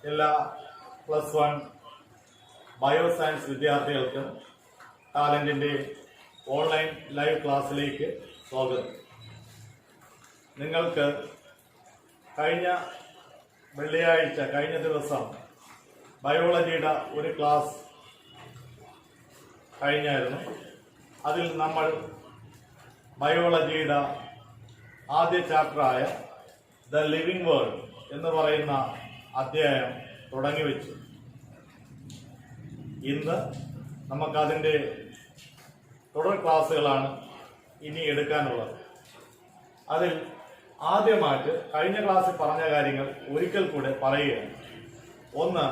എല്ലാ +1 ബയോസയൻസ് വിദ്യാർത്ഥികൾക്കും ടാലന്റിന്റെ online live ക്ലാസ്സിലേക്ക് സ്വാഗതം. നിങ്ങൾക്ക് കഴിഞ്ഞ ദിവസം ബയോളജിയുടെ ഒരു ക്ലാസ് കഴിഞ്ഞായിരുന്നു. അതിൽ നമ്മൾ ബയോളജിയുടെ ആദ്യ ചാപ്റ്ററായ ദ ലിവിംഗ് വേൾഡ് എന്ന് പറയുന്ന അധ്യായം തുടങ്ങി വെച്ചു. ഇന്ന് നമുക്കതിൻ്റെ തുടർ ക്ലാസ്സുകളാണ് ഇനി എടുക്കാനുള്ളത്. അതിൽ ആദ്യമായിട്ട് കഴിഞ്ഞ ക്ലാസ്സിൽ പറഞ്ഞ കാര്യങ്ങൾ ഒരിക്കൽ കൂടെ പറയുകയാണ്. ഒന്ന്,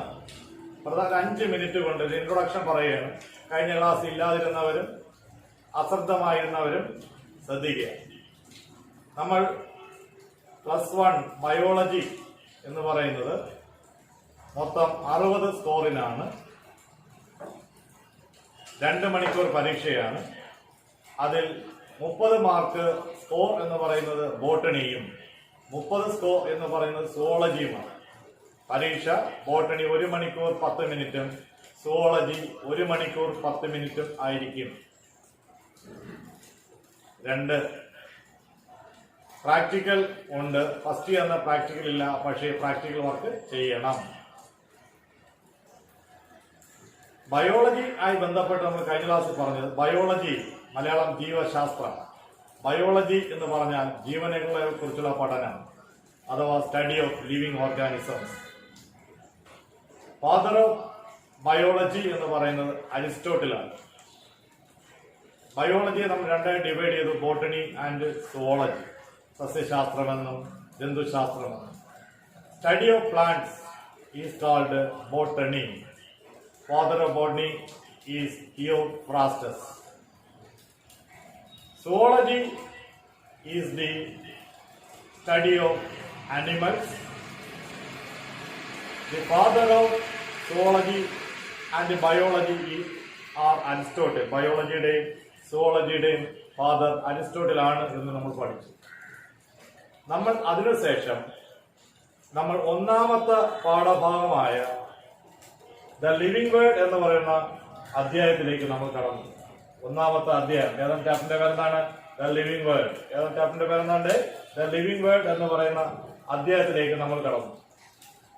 5 മിനിറ്റ് കൊണ്ട് ഒരു ഇൻട്രൊഡക്ഷൻ പറയുകയാണ്. കഴിഞ്ഞ ക്ലാസ് ഇല്ലാതിരുന്നവരും അശ്രദ്ധമായിരുന്നവരും ശ്രദ്ധിക്കുക. നമ്മൾ +1 ബയോളജി എന്ന് പറയുന്നത് മൊത്തം 60 സ്കോറിനാണ്. 2 മണിക്കൂർ പരീക്ഷയാണ്. അതിൽ 30 മാർക്ക് സ്കോർ എന്ന് പറയുന്നത് ബോട്ടണിയും 30 സ്കോർ എന്ന് പറയുന്നത് സുവോളജിയുമാണ്. പരീക്ഷ ബോട്ടണി 1 മണിക്കൂർ 10 മിനിറ്റും സുവോളജി 1 മണിക്കൂർ 10 മിനിറ്റും ആയിരിക്കും. 2, പ്രാക്ടിക്കൽ ഉണ്ട്. ഫസ്റ്റ് ഇയറിന് പ്രാക്ടിക്കൽ ഇല്ല, പക്ഷേ പ്രാക്ടിക്കൽ വർക്ക് ചെയ്യണം. ബയോളജി ആയി ബന്ധപ്പെട്ട് നമ്മൾ കഴിഞ്ഞ ക്ലാസ്സിൽ പറഞ്ഞത് ബയോളജി മലയാളം ജീവശാസ്ത്രം. ബയോളജി എന്ന് പറഞ്ഞാൽ ജീവനുകളെ കുറിച്ചുള്ള പഠനം അഥവാ study of living organisms. Father of biology എന്ന് പറയുന്നത് അരിസ്റ്റോട്ടിലാണ്. ബയോളജിയെ നമ്മൾ രണ്ടായി ഡിവൈഡ് ചെയ്തു, ബോട്ടണി ആൻഡ് സുവോളജി, സസ്യശാസ്ത്രമെന്നും ജന്തുശാസ്ത്രമെന്നും. Study of plants is called botany. Father of botany is Theophrastus. Zoology is the study of animals. The father of zoology and biology are Aristotle. ബയോളജിയുടെയും സുവോളജിയുടെയും ഫാദർ അരിസ്റ്റോട്ടിൽ ആണ് എന്ന് നമ്മൾ പഠിച്ചു. നമ്മൾ അതിനുശേഷം നമ്മൾ ഒന്നാമത്തെ പാഠഭാഗമായ ദ ലിവിംഗ് വേൾഡ് എന്ന് പറയുന്ന അധ്യായത്തിലേക്ക് നമ്മൾ കടന്നു. ഒന്നാമത്തെ അധ്യായം ഏതാം ചാപ്റ്ററിന്റെ പേരെന്താണ്? The living world. ഏതാം ചാപ്റ്ററിന്റെ പേരെന്താണ്ട്? ദ ലിവിംഗ് വേൾഡ് എന്ന് പറയുന്ന അധ്യായത്തിലേക്ക് നമ്മൾ കടന്നു.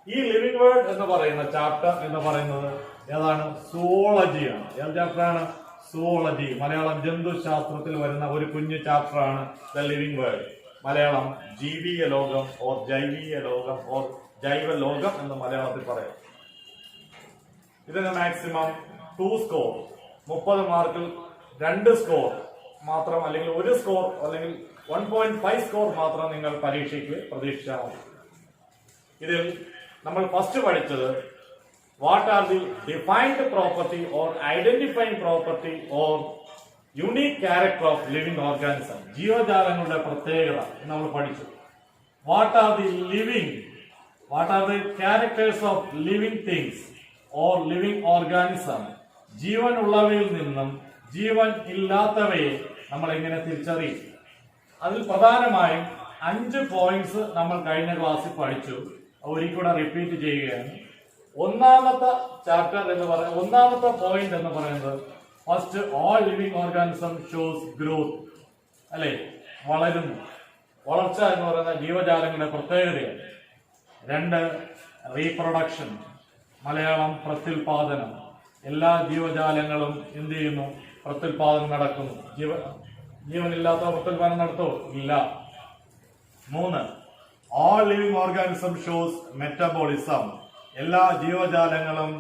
ഈ ലിവിംഗ് വേൾഡ് എന്ന് പറയുന്ന ചാപ്റ്റർ എന്ന് പറയുന്നത് ഏതാണ്? സുവോളജിയാണ്. ഏത് ചാപ്റ്ററാണ്? സുവോളജി. മലയാളം ജന്തുശാസ്ത്രത്തിൽ വരുന്ന ഒരു കുഞ്ഞു ചാപ്റ്ററാണ് ദ ലിവിംഗ് വേൾഡ്. മലയാളം ജീവിയ ലോകം ഓർ ജൈവീയ ലോകം ഓർ ജൈവ ലോകം എന്ന് മലയാളത്തിൽ പറയാം. ഇതിന് മാക്സിമം 2 സ്കോർ, 30 മാർക്കിൽ 2 സ്കോർ മാത്രം, അല്ലെങ്കിൽ 1 സ്കോർ, അല്ലെങ്കിൽ 1.5 സ്കോർ മാത്രം നിങ്ങൾ പരീക്ഷയ്ക്ക് പ്രതീക്ഷിച്ചാൽ മതി. ഇതിൽ നമ്മൾ ഫസ്റ്റ് പഠിച്ചത് what are the defined property or identifying property or unique character of living organism. ജീവജാലങ്ങളുടെ പ്രത്യേകത നമ്മൾ പഠിച്ചു. What are the characters of living things or living organism. ജീവൻ ഉള്ളവയിൽ നിന്നും ജീവൻ ഇല്ലാത്തവയെ നമ്മൾ എങ്ങനെ തിരിച്ചറിയും? അതിൽ പ്രധാനമായും 5 പോയിന്റ്സ് നമ്മൾ കഴിഞ്ഞ ക്ലാസ്സിൽ പഠിച്ചു. ഒരിക്കലും റിപ്പീറ്റ് ചെയ്യുകയാണ്. ഒന്നാമത്തെ പോയിന്റ് എന്ന് പറയുന്നത് first, all living organism shows growth. അല്ലെ, വളരുന്നു. വളർച്ച എന്ന് പറയുന്ന ജീവജാലങ്ങളുടെ പ്രത്യേകതയാണ്. 2, റീപ്രൊഡക്ഷൻ. മലയാളം പ്രത്യുൽപാദനം. എല്ലാ ജീവജാലങ്ങളും എന്ത് ചെയ്യുന്നു? പ്രത്യുൽപാദനം നടക്കുന്നു. ജീവനില്ലാത്ത പ്രത്യുൽപാദനം നടത്തുമോ? ഇല്ല. 3, all living organism shows metabolism. എല്ലാ ജീവജാലങ്ങളും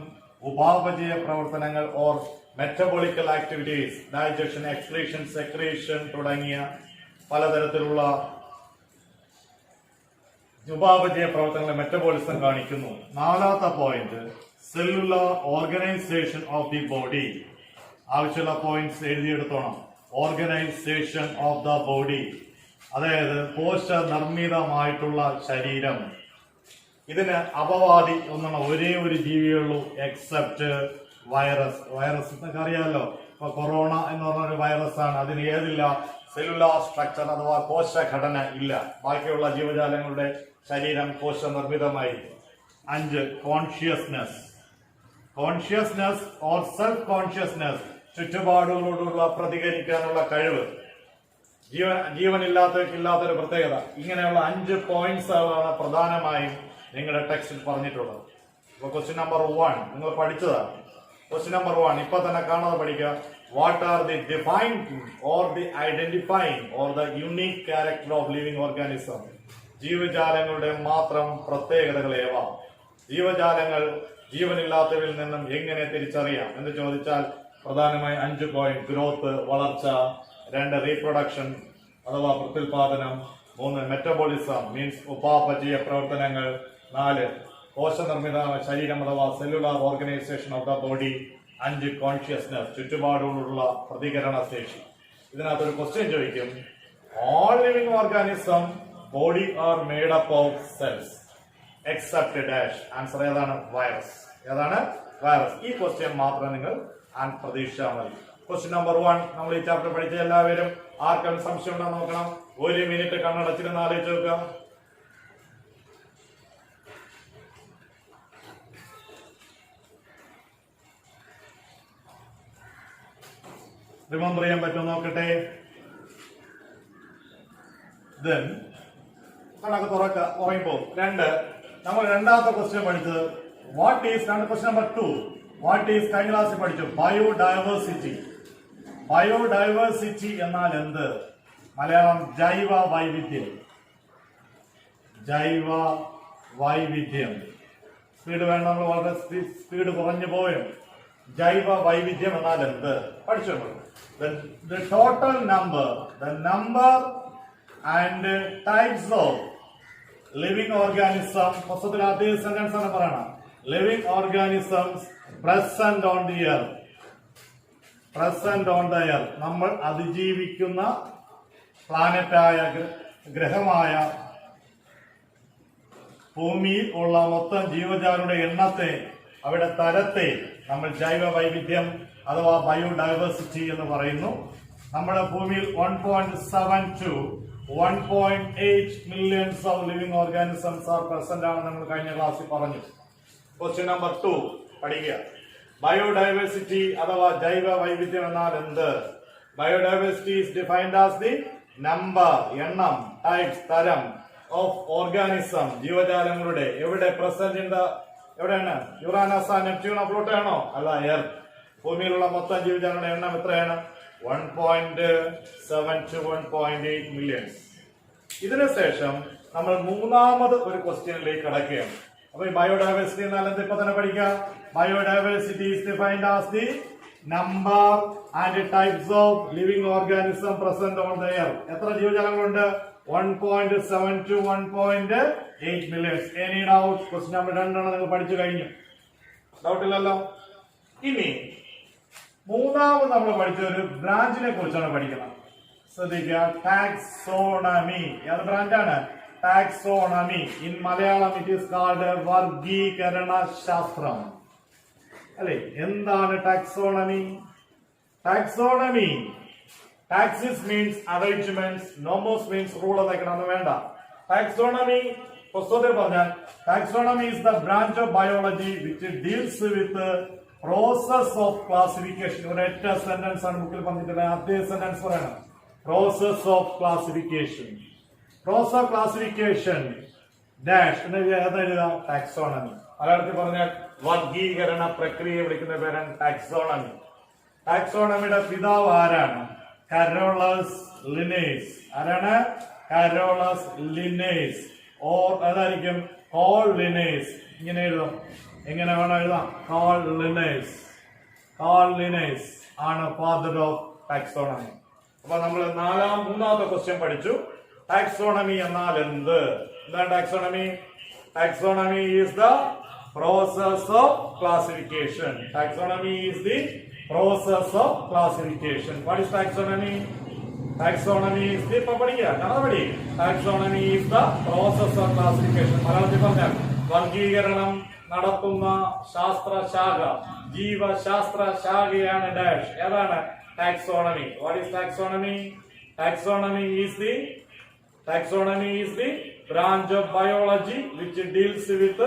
ഉപാപചയ പ്രവർത്തനങ്ങൾ or metabolical activities, digestion, excretion, secretion തുടങ്ങിയ പലതരത്തിലുള്ള ഉപാപചയ പ്രവർത്തനങ്ങളെ മെറ്റബോളിസം കാണിക്കുന്നു. 4ാമത്തെ point, cellular organisation of the body. ആവശ്യമുള്ള പോയിന്റ്സ് എഴുതിയെടുത്തോണം. ഓർഗനൈസേഷൻ ഓഫ് ദ ബോഡി, അതായത് കോശ നിർമ്മിതമായിട്ടുള്ള ശരീരം. ഇതിന് അപവാദി ഒന്നാണ് ഒരേ ഒരു ജീവിയുള്ളൂ, എക്സെപ്റ്റ് വൈറസ്. വൈറസ് എന്നൊക്കെ അറിയാമല്ലോ. ഇപ്പൊ കൊറോണ എന്ന് പറഞ്ഞ ഒരു വൈറസ് ആണ്. അതിന് ഏതില്ല? സെല്ലുലാർ സ്ട്രക്ചർ അഥവാ കോശഘടന ഇല്ല. ബാക്കിയുള്ള ജീവജാലങ്ങളുടെ ശരീരം കോശ നിർമ്മിതമായിരിക്കും. 5 consciousness. Consciousness or self consciousness, ചുറ്റുപാടുകളോടുള്ള പ്രതികരിക്കാനുള്ള കഴിവ്, ജീവനില്ലാത്തവർക്കില്ലാത്തൊരു പ്രത്യേകത. ഇങ്ങനെയുള്ള 5 പോയിന്റ്സുകളാണ് പ്രധാനമായും നിങ്ങളുടെ ടെക്സ്റ്റിൽ പറഞ്ഞിട്ടുള്ളത്. അപ്പൊ ക്വസ്റ്റ്യൻ നമ്പർ 1 നിങ്ങൾ പഠിച്ചതാണ്. ക്വസ്റ്റ്യൻ നമ്പർ 1 ഇപ്പൊ തന്നെ കാണാതെ പഠിക്കുക. What are the defined or the identifying or the unique character of living organism? ജീവജാലങ്ങളുടെ മാത്രം പ്രത്യേകതകൾ ഏവ? ജീവജാലങ്ങൾ ജീവനില്ലാത്തവരിൽ നിന്നും എങ്ങനെ തിരിച്ചറിയാം എന്ന് ചോദിച്ചാൽ പ്രധാനമായി 5 പോയിന്റ്: ഗ്രോത്ത്, വളർച്ച; 2 റീപ്രൊഡക്ഷൻ അഥവാ പ്രത്യുൽപാദനം; 3 മെറ്റബോളിസം മീൻസ് ഉപാപചയ പ്രവർത്തനങ്ങൾ; 4 കോശനിർമ്മിത ശരീരം അഥവാ cellular organisation of the body; 5 consciousness പ്രതിപാടുകളുള്ള പ്രതികരണ ശേഷി. ഇതിനകത്തൊരു ക്വസ്റ്റ്യൻ ചോദിക്കും. All living organism body are made up of cells except dash. Answer ഏതാണ്? വൈറസ്. ഏതാണ്? വൈറസ്. ഈ ക്വസ്റ്റ്യൻ മാത്രം നിങ്ങൾ പ്രതീക്ഷിച്ചാൽ മതി. ക്വസ്റ്റ്യൻ നമ്പർ 1 നമ്മൾ ഈ ചാപ്റ്റർ പഠിച്ച എല്ലാവരും ആർക്കും സംശയം ഉണ്ടോ നോക്കണം. 1 മിനിറ്റ് കണ്ണടച്ചിരുന്ന് ആലോചിച്ച് നോക്കുക. റിമെമ്പർ ചെയ്യാൻ പറ്റുമോ നോക്കട്ടെ. ദെൻ കണക്ക് തുറക്കുക, ഉറങ്ങിപ്പോ. 2 നമ്മൾ രണ്ടാമത്തെ ക്വസ്റ്റ്യൻ പഠിച്ചത് what is, question number 2 what is കഴിഞ്ഞ ക്ലാസ്സിൽ പഠിച്ചു. ബയോഡൈവേഴ്സിറ്റി. ബയോഡൈവേഴ്സിറ്റി എന്നാൽ എന്ത്? മലയാളം ജൈവ വൈവിധ്യം. ജൈവ വൈവിധ്യം. സ്പീഡ് വേണം, നമ്മൾ വളരെ സ്പീഡ് കുറഞ്ഞു പോയും. ജൈവ വൈവിധ്യം എന്നാൽ എന്ത് പഠിച്ചു. The total number, the number and types of living organisms. പുസ്തകത്തിൽ അതേ സെന്റൻസ് ആണ് പറയണം. Living organisms present on the earth. present on the earth. നമ്മൾ അതിജീവിക്കുന്ന പ്ലാനറ്റായ ഗ്രഹമായ ഭൂമിയിൽ ഉള്ള മൊത്തം ജീവജാലങ്ങളുടെ എണ്ണത്തെ, അവയുടെ തരത്തെ നമ്മൾ ജൈവ വൈവിധ്യം അഥവാ ബയോഡൈവേഴ്സിറ്റി എന്ന് പറയുന്നു. നമ്മുടെ ഭൂമിയിൽ 1.7 to 1.8 millions of living organisms are present ആണ് നമ്മൾ കഴിഞ്ഞ ക്ലാസ്സിൽ പറഞ്ഞു. ക്വസ്റ്റ്യൻ നമ്പർ 2 പഠിക്കുക. ബയോഡൈവേഴ്സിറ്റി അഥവാ ജൈവ വൈവിധ്യം എന്നാൽ എന്ത്? Biodiversity is defined as the number, എണ്ണം, ടൈപ്സ്, തരം ഓഫ് ഓർഗാനിസം ജീവജാലങ്ങളുടെ എവിടെ പ്രസന്റ് ഇൻ ദ, എവിടെയാണ്? യുറാനസ്, നെപ്റ്റ്യൂൺ, പ്ലൂട്ടോ ആണോ? അല്ല, എർത്ത്. ഭൂമിയിലുള്ള മൊത്തം ജീവജാലങ്ങളുടെ എണ്ണം എത്രയാണ്? 1.7 to 1.8 millions. ഇതിനുശേഷം നമ്മൾ മൂന്നാമത് ഒരു ക്വസ്റ്റ്യനിലേക്ക് കടക്കുകയാണ്. അപ്പൊ ഈ ബയോഡൈവേഴ്സിറ്റി എന്നാൽ എന്ത് ഇപ്പൊ തന്നെ പഠിക്കാം. Biodiversity is defined as the number and types of living organism present on the earth. എത്ര ജീവജാലങ്ങളുണ്ട്? 1.7 to 1.8 millions. Any doubt? Question number 2 നിങ്ങൾ പഠിച്ചു കഴിഞ്ഞു. ഡൗട്ട് ഇല്ലല്ലോ. ഇനി മൂന്നാമത് നമ്മൾ പഠിച്ച ഒരു ബ്രാഞ്ചിനെ കുറിച്ചാണ് പഠിക്കുന്നത്. ശ്രദ്ധിക്കുക. ടാക്സോണമി. ഏത് ബ്രാഞ്ചാണ്? Taxonomy. In Malayalam it is called വർഗീകരണ ശാസ്ത്രം. അല്ലെ, എന്താണ് taxonomy? Taxonomy, taxis means arrangements, nomos means rule എന്നൊക്കെ വേണ്ട. ടാക്സോണമി പുസ്തകത്തിൽ പറഞ്ഞാൽ taxonomy is the branch of biology which deals with the process of classification. ഒരൊറ്റ സെന്റൻസ് ആണ് ബുക്കിൽ പറഞ്ഞിട്ടുള്ളത്. അതേ സെന്റൻസ് പറയണം. Process of classification. Process of classification dash എന്ന് എഴുതുക. ടാക്സോണമി. മലയാളത്തിൽ പറഞ്ഞാൽ വർഗീകരണ പ്രക്രിയ വിളിക്കുന്ന പേരാണ് ടാക്സോണമി. ടാക്സോണമിയുടെ പിതാവ് ആരാണ്? Carolus Linnaeus. ആരാണ്? Carolus Linnaeus. ഓർ അതായിരിക്കും കോൾ ലിനേസ്. ഇങ്ങനെ എഴുതാം. എങ്ങനെ വേണം എഴുതാം? Carl Linnaeus. കോൾ ലിനേസ് ആണ് ഫാദർ ഓഫ് ടാക്സോണമി. അപ്പൊ നമ്മൾ മൂന്നാമത്തെ ക്വസ്റ്റ്യൻ പഠിച്ചു. ടാക്സോണമി എന്നാൽ എന്ത്? എന്താണ് taxonomy? Taxonomy is the process of classification. Taxonomy is the process of classification. What is taxonomy? Taxonomy is the taxonomy is the process of classification. മലയാളത്തിൽ പറഞ്ഞാൽ വർഗീകരണം നടത്തുന്ന ശാസ്ത്രശാഖ, ജീവശാസ്ത്ര ശാഖയാണ് ഡാഷ്. ഏതാണ്? Taxonomy. What is taxonomy? Taxonomy is the branch of biology which deals with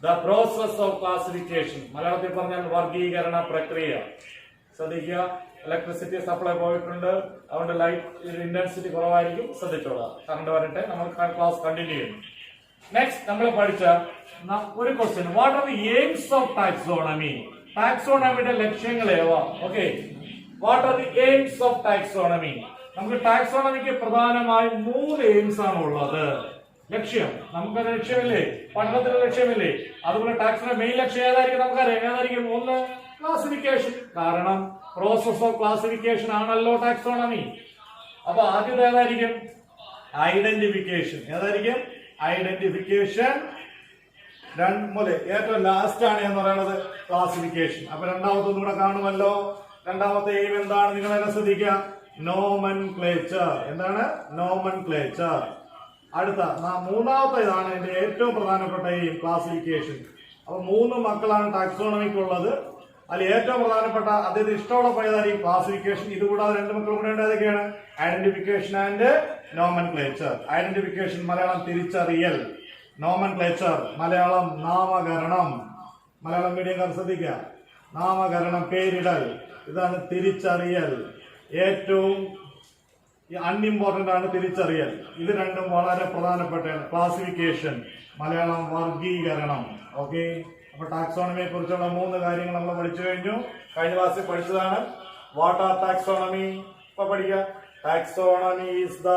the process of classification. മലയാളത്തിൽ പറഞ്ഞാൽ വർഗീകരണ പ്രക്രിയ. ശ്രദ്ധിക്കുക, electricity supply പോയിട്ടുണ്ട്, അതുകൊണ്ട് ലൈറ്റ് ഇന്റൻസിറ്റി കുറവായിരിക്കും. ശ്രദ്ധിച്ചോളാം. കറണ്ട് വരട്ടെ, നമ്മൾ ക്ലാസ് കണ്ടിന്യൂ ചെയ്യുന്നു. നെക്സ്റ്റ് നമ്മൾ പഠിച്ച ഒരു question, what are the aims of taxonomy? ടാക്സോണമിയുടെ ലക്ഷ്യങ്ങൾ ഏവ? Okay, what are the aims of taxonomy? നമുക്ക് ടാക്സോണമിക്ക് പ്രധാനമായും 3 എയിംസ് ആണ് ഉള്ളത്. ലക്ഷ്യം, നമുക്കൊരു ലക്ഷ്യമില്ലേ, പഠനത്തിന്റെ ലക്ഷ്യമില്ലേ? അതുപോലെ ടാക്സോണമി മെയിൻ ലക്ഷ്യം ഏതായിരിക്കും? നമുക്കറിയാം, ഏതായിരിക്കും? ഒന്ന്, ക്ലാസിഫിക്കേഷൻ. കാരണം പ്രോസസ് ഓഫ് ക്ലാസിഫിക്കേഷൻ ആണല്ലോ ടാക്സോണമി. അപ്പൊ ആദ്യത്തെ ഏതായിരിക്കും? ഐഡന്റിഫിക്കേഷൻ. ഏതായിരിക്കും? ഐഡന്റിഫിക്കേഷൻ. ഏറ്റവും ലാസ്റ്റ് ആണ് എന്ന് പറയുന്നത് ക്ലാസിഫിക്കേഷൻ. അപ്പൊ രണ്ടാമത്തൊന്നും കൂടെ കാണുമല്ലോ. രണ്ടാമത്തെ എയിം എന്താണ്? നിങ്ങളെല്ലാം ശ്രദ്ധിക്കുക, നോമൻക്ലേച്ചർ. എന്താണ്? നോമൻക്ലേച്ചർ. അടുത്ത മൂന്നാമത്തെ ഇതാണ് എന്റെ ഏറ്റവും പ്രധാനപ്പെട്ട എയിം, ക്ലാസിഫിക്കേഷൻ. അപ്പൊ 3 മക്കളാണ് ടാക്സോണമിക്കുള്ളത്. അതിൽ ഏറ്റവും പ്രധാനപ്പെട്ട അദ്ദേഹത്തിന് ഇഷ്ടമുള്ള പഴയതായിരിക്കും ക്ലാസിഫിക്കേഷൻ. ഇതുകൂടാതെ 2 മക്കളും കൂടെ ഏതൊക്കെയാണ്? Identification and nomenclature. Identification Malayalam തിരിച്ചറിയൽ, നോമൻക്ലേച്ചർ മലയാളം നാമകരണം. മലയാളം മീഡിയം ശ്രദ്ധിക്കുക, നാമകരണം, പേരിടൽ. ഇതാണ് തിരിച്ചറിയൽ. ഏറ്റവും അൺഇമ്പോർട്ടന്റ് ആണ് തിരിച്ചറിയൽ. ഇത് രണ്ടും വളരെ പ്രധാനപ്പെട്ടാണ്. ക്ലാസിഫിക്കേഷൻ മലയാളം വർഗീകരണം. ഓക്കെ, അപ്പൊ ടാക്സോണമിയെ കുറിച്ചുള്ള 3 കാര്യങ്ങൾ നമ്മൾ പഠിച്ചു കഴിഞ്ഞു. കഴിഞ്ഞ ക്ലാസ്സിൽ പഠിച്ചതാണ്. What are taxonomy? ഇപ്പൊ പഠിക്കുക. Taxonomy is the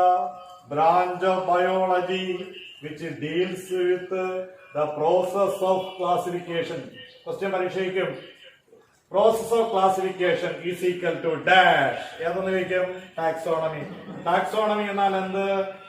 branch of biology which deals with the process of classification. Question പരീക്ഷയ്ക്കും process of classification is equal to dash. ഏതെന്ന് ചോദിക്കും? ടാക്സോണമി. ടാക്സോണമി എന്നാൽ എന്ത്?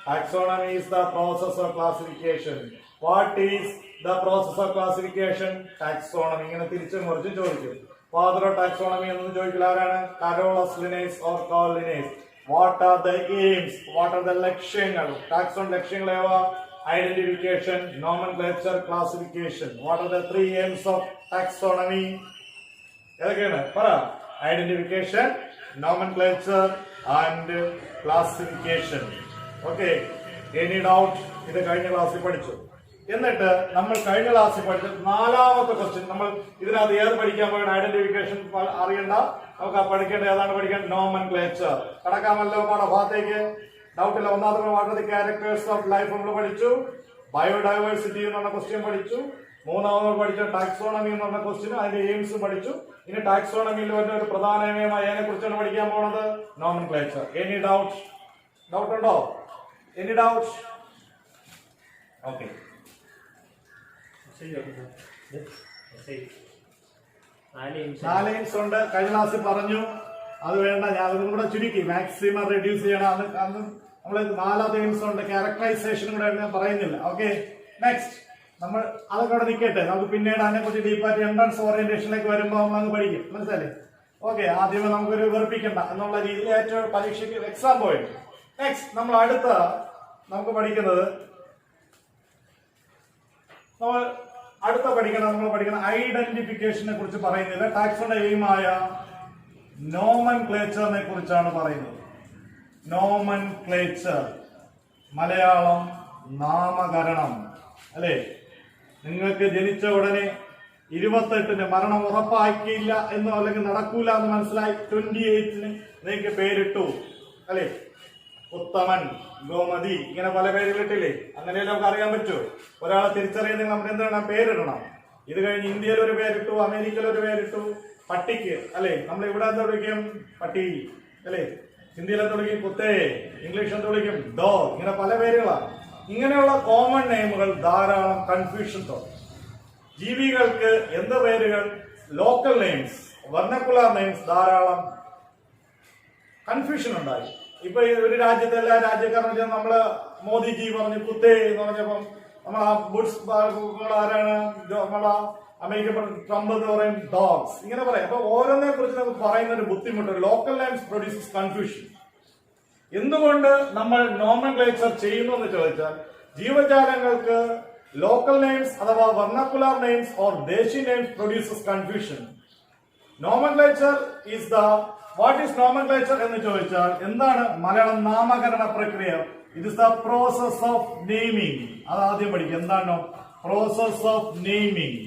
Taxonomy is the process of classification. What is the process of classification? Taxonomy. ഇങ്ങനെ തിരിച്ചും മറിച്ചും ചോദിക്കും. Father of taxonomy എന്നൊന്നും ചോദിക്കില്ല. ആരാണ്? Carolus Linnaeus or Carl Linnaeus. What are the aims? What are the ലക്ഷ്യങ്ങൾ? ടാക്സോൺ ലക്ഷ്യങ്ങൾ ഏവ? Identification, nomenclature, classification. What are the 3 aims of taxonomy? ഏതൊക്കെയാണ്? പറ. Identification, nomenclature and classification. Okay. Any doubt? ഇത് കഴിഞ്ഞ ക്ലാസ്സിൽ പഠിച്ചു. എന്നിട്ട് നമ്മൾ കഴിഞ്ഞ ക്ലാസ്സിൽ പഠിച്ച 4ാമത്തെ ക്വസ്റ്റ്യൻ, നമ്മൾ ഇതിനകത്ത് ഏത് പഠിക്കാൻ പോകണം? ഐഡന്റിഫിക്കേഷൻ അറിയണ്ട. നമുക്ക് പഠിക്കേണ്ട ഏതാണ്? പഠിക്കേണ്ട നോമൻക്ലേച്ചർ. കടക്കാമല്ലോ പാഠഭാഗത്തേക്ക്. ഡൗട്ടില്ല. ഒന്നാമത്തെ what are the characters of life നമ്മൾ പഠിച്ചു. ബയോഡൈവേഴ്സിറ്റി എന്ന് പറഞ്ഞ ക്വസ്റ്റ്യൻ പഠിച്ചു. മൂന്നാമത് പഠിച്ച ടാക്സോണമി എന്ന് പറഞ്ഞ ക്വസ്റ്റ്യൻ, അതിന്റെ എയിംസ് പഠിച്ചു. ഇനി ടാക്സോണമിയിൽ വരുന്ന ഒരു പ്രധാന നിയമം അതിനെ കുറിച്ചാണ് പഠിക്കാൻ പോകുന്നത്, നോമൻക്ലേച്ചർ. Any doubt? ഡൗട്ട് ഉണ്ടോ? Any doubt? ഓക്കെ, 4 എയിംസ് ഉണ്ട്. കഴിഞ്ഞ ക്ലാസ്സിൽ പറഞ്ഞു. അത് വേണ്ട, ഞാൻ അതൊന്നും കൂടെ ചുരുക്കി മാക്സിമം റെഡ്യൂസ് ചെയ്യണം. അന്ന് നമ്മൾ 4 എയിംസ് ഉണ്ട്. ക്യാരക്ടറൈസേഷൻ കൂടെ ഞാൻ പറയുന്നില്ല. ഓക്കെ, നെക്സ്റ്റ് നമ്മൾ അതൊക്കെ അവിടെ നിൽക്കട്ടെ. നമുക്ക് പിന്നീട് അതിനെ കുറിച്ച് ഡീപ്പായിട്ട് എൻട്രൻസ് ഓറിയന്റേഷനിലേക്ക് വരുമ്പോൾ നമ്മൾ അങ്ങ് പഠിക്കും. മനസ്സിലായില്ലേ? ഓക്കെ, ആദ്യമേ നമുക്കൊരു വെറുപ്പിക്കണ്ട എന്നുള്ള രീതിയിൽ ഏറ്റവും പരീക്ഷയ്ക്ക് എക്സാം പോയിട്ട്. നെക്സ്റ്റ് നമ്മൾ നമുക്ക് പഠിക്കുന്നത്, നമ്മൾ പഠിക്കണം ഐഡന്റിഫിക്കേഷനെ കുറിച്ച് പറയുന്നില്ല. ടാക്സോണ എയിമായ നോമൻക്ലേച്ചറിനെ കുറിച്ചാണ് പറയുന്നത്. നോമൻക്ലേച്ചർ മലയാളം നാമകരണം. അല്ലെ, നിങ്ങൾക്ക് ജനിച്ച ഉടനെ 28-ന് മരണം ഉറപ്പാക്കിയില്ല എന്നോ അല്ലെങ്കിൽ നടക്കൂല എന്ന് മനസ്സിലായി 28-ന് നിങ്ങൾക്ക് പേരിട്ടു. അല്ലെ, ഉത്തമൻ, ഗോമതി, ഇങ്ങനെ പല പേരുകളിട്ടില്ലേ? അങ്ങനെയല്ലേ നമുക്ക് അറിയാൻ പറ്റൂ. ഒരാളെ തിരിച്ചറിയുന്നെങ്കിൽ നമുക്ക് എന്താണ്? പേരിടണം. ഇത് കഴിഞ്ഞ് ഇന്ത്യയിൽ ഒരു പേരിട്ടു, അമേരിക്കയിൽ ഒരു പേരിട്ടു. പട്ടിക്ക് അല്ലെ, നമ്മൾ ഇവിടെ എന്താ വിളിക്കും? പട്ടി. അല്ലെ, ഹിന്ദിയിൽ എന്താ വിളിക്കും? കുത്തേ. ഇംഗ്ലീഷ് എന്താ വിളിക്കും? ഡോഗ്. ഇങ്ങനെ പല പേരുകളാണ്. ഇങ്ങനെയുള്ള കോമൺ നെയിമുകൾ ധാരാളം കൺഫ്യൂഷൻ തോന്നും. ജീവികൾക്ക് എന്ത് പേരുകൾ? ലോക്കൽ നെയിംസ്, വെർണക്കുലർ നെയിംസ് ധാരാളം കൺഫ്യൂഷൻ ഉണ്ടായി. ഇപ്പൊ ഒരു രാജ്യത്തെ എല്ലാ രാജ്യക്കാരും നമ്മള് മോദിജി പറഞ്ഞു കുത്തേ എന്ന് പറഞ്ഞപ്പം നമ്മൾ ആ ബുഡ്സ് ആരാണ്? നമ്മളെ അമേരിക്ക ട്രംപ് എന്ന് പറയും ഡോഗ്സ്. ഇങ്ങനെ പറയാം. അപ്പൊ ഓരോന്നിനെ കുറിച്ച് നമുക്ക് പറയുന്ന ഒരു ബുദ്ധിമുട്ട്. Local names produces confusion. എന്തുകൊണ്ട് നമ്മൾ നോമൻക്ലേച്ചർ ചെയ്യുന്നു എന്ന് ചോദിച്ചാൽ, ജീവജാലങ്ങൾക്ക് ലോക്കൽ നെയിംസ് അഥവാ vernacular names or desi names produces confusion. Nomenclature is the what is nomenclature എന്ന് ചോദിച്ചാൽ എന്താണ്? മലയാളം നാമകരണ പ്രക്രിയ. It is the process of naming. അത് ആദ്യം പഠിക്കും. എന്താണ് process of naming.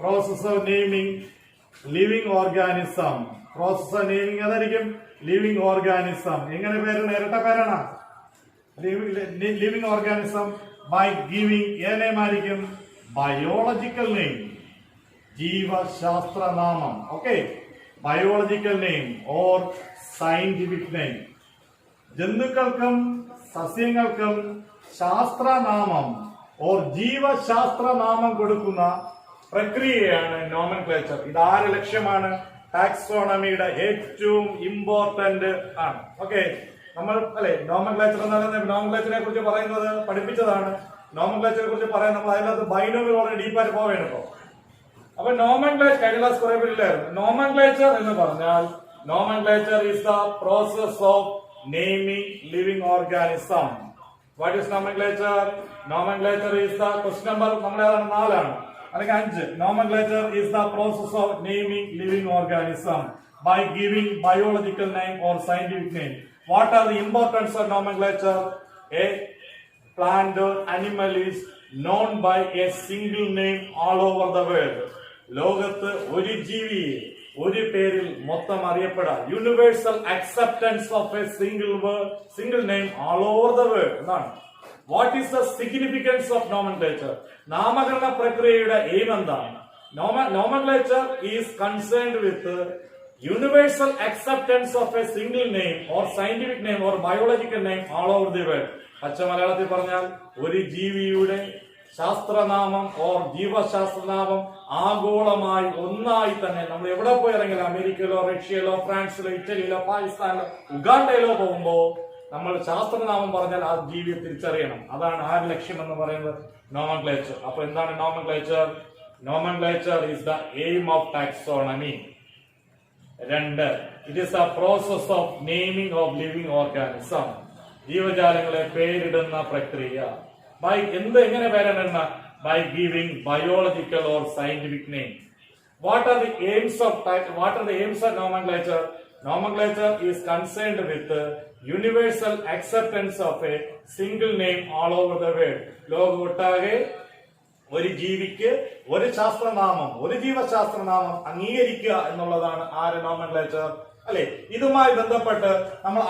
Process of naming living organism. Process of naming അതായിരിക്കും ലിവിംഗ് ഓർഗാനിസം. എങ്ങനെ പേരാണ്? ഇരട്ട പേരാണ്. ലിവിംഗ് ഓർഗാനിസം ബൈ ഗിവിംഗ് ഏ നെയിം ആയിരിക്കും? ബയോളജിക്കൽ നെയിം, ജീവശാസ്ത്രനാമം. Okay, biological name or scientific name. ജന്തുക്കൾക്കും സസ്യങ്ങൾക്കും ശാസ്ത്രനാമം ഓർ ജീവശാസ്ത്രനാമം കൊടുക്കുന്ന പ്രക്രിയയാണ് നോമൻക്ലേച്ചർ. ഇതാരുടെ ലക്ഷ്യമാണ്? ടാക്സോണമിയുടെ ഏറ്റവും ഇമ്പോർട്ടന്റ് ആണ്. ഓക്കെ, നമ്മൾ അല്ലെ നോമൻക്ലേച്ചർ എന്ന് പറയുന്നത് നോമൻക്ലേച്ചറിനെ കുറിച്ച് പറയുന്നത് പഠിപ്പിച്ചതാണ്. നോമൻക്ലേച്ചറെ കുറിച്ച് പറയാൻ നമ്മൾ അതിനകത്ത് ബൈനോമിയൽ വളരെ ഡീപ്പായിട്ട് പോവുകയാണ് ഇപ്പോ. അപ്പൊ നോമൻക്ലേച്ചർ കഴിഞ്ഞ ക്ലാസ് കുറെ പേരില്ലായിരുന്നു. നോമൻക്ലേച്ചർ എന്ന് പറഞ്ഞാൽ nomenclature is the process of naming living organism. What is nomenclature? Nomenclature is the question number നമ്മൾ ഏതാണ്? 4 ആണ് അല്ലെങ്കിൽ 5. Nomenclature is the process of naming living organism by giving biological name or scientific name. What are the importance of nomenclature? A plant or animal is known by a single name all over the world. ലോകത്ത് ഒരു ജീവിയെ ഒരു പേരിൽ മൊത്തം അറിയപ്പെടാം. Universal acceptance of a single name all over the world എന്നാണ്. What is the significance of nomenclature? നാമകരണ പ്രക്രിയയുടെ aim എന്താണ്? Nomenclature is concerned with universal acceptance of a single name or scientific name or biological name all over the world. പച്ച മലയാളത്തിൽ പറഞ്ഞാൽ ഒരു ജീവിയുടെ ശാസ്ത്രനാമം or ജീവശാസ്ത്രനാമം ആഗോളമായി ഒന്നായി തന്നെ നമ്മൾ എവിടെ പോയി ഇറങ്ങില്ല, അമേരിക്കയിലോ റഷ്യയിലോ ഫ്രാൻസിലോ ഇറ്റലിയിലോ പാകിസ്ഥാനിലോ ഉഗാണ്ടയിലോ പോകുമ്പോ നമ്മൾ ശാസ്ത്രനാമം പറഞ്ഞാൽ ആ ജീവിയെ തിരിച്ചറിയണം. അതാണ് ആ ലക്ഷ്യം എന്ന് പറയുന്നത് നോമൻക്ലേച്ചർ. അപ്പൊ എന്താണ് nomenclature? Nomenclature is the aim of taxonomy. 2. It is a process of naming of living organism. ജീവജാലങ്ങളെ പേരിടുന്ന പ്രക്രിയ. ബൈ എങ്ങനെ പേരിടുന്ന? By giving biological or scientific name. What are the aims of nomenclature? Nomenclature is concerned with universal acceptance of a single name all over the world. ലോകമൊട്ടാകെ ഒരു ജീവിക്ക് ഒരു ശാസ്ത്രനാമം, ഒരു ജീവശാസ്ത്രനാമം അംഗീകരിക്കുക എന്നുള്ളതാണ് ആര്? നോമൻക്ലേച്ചർ അല്ലെ. ഇതുമായി ബന്ധപ്പെട്ട് നമ്മൾ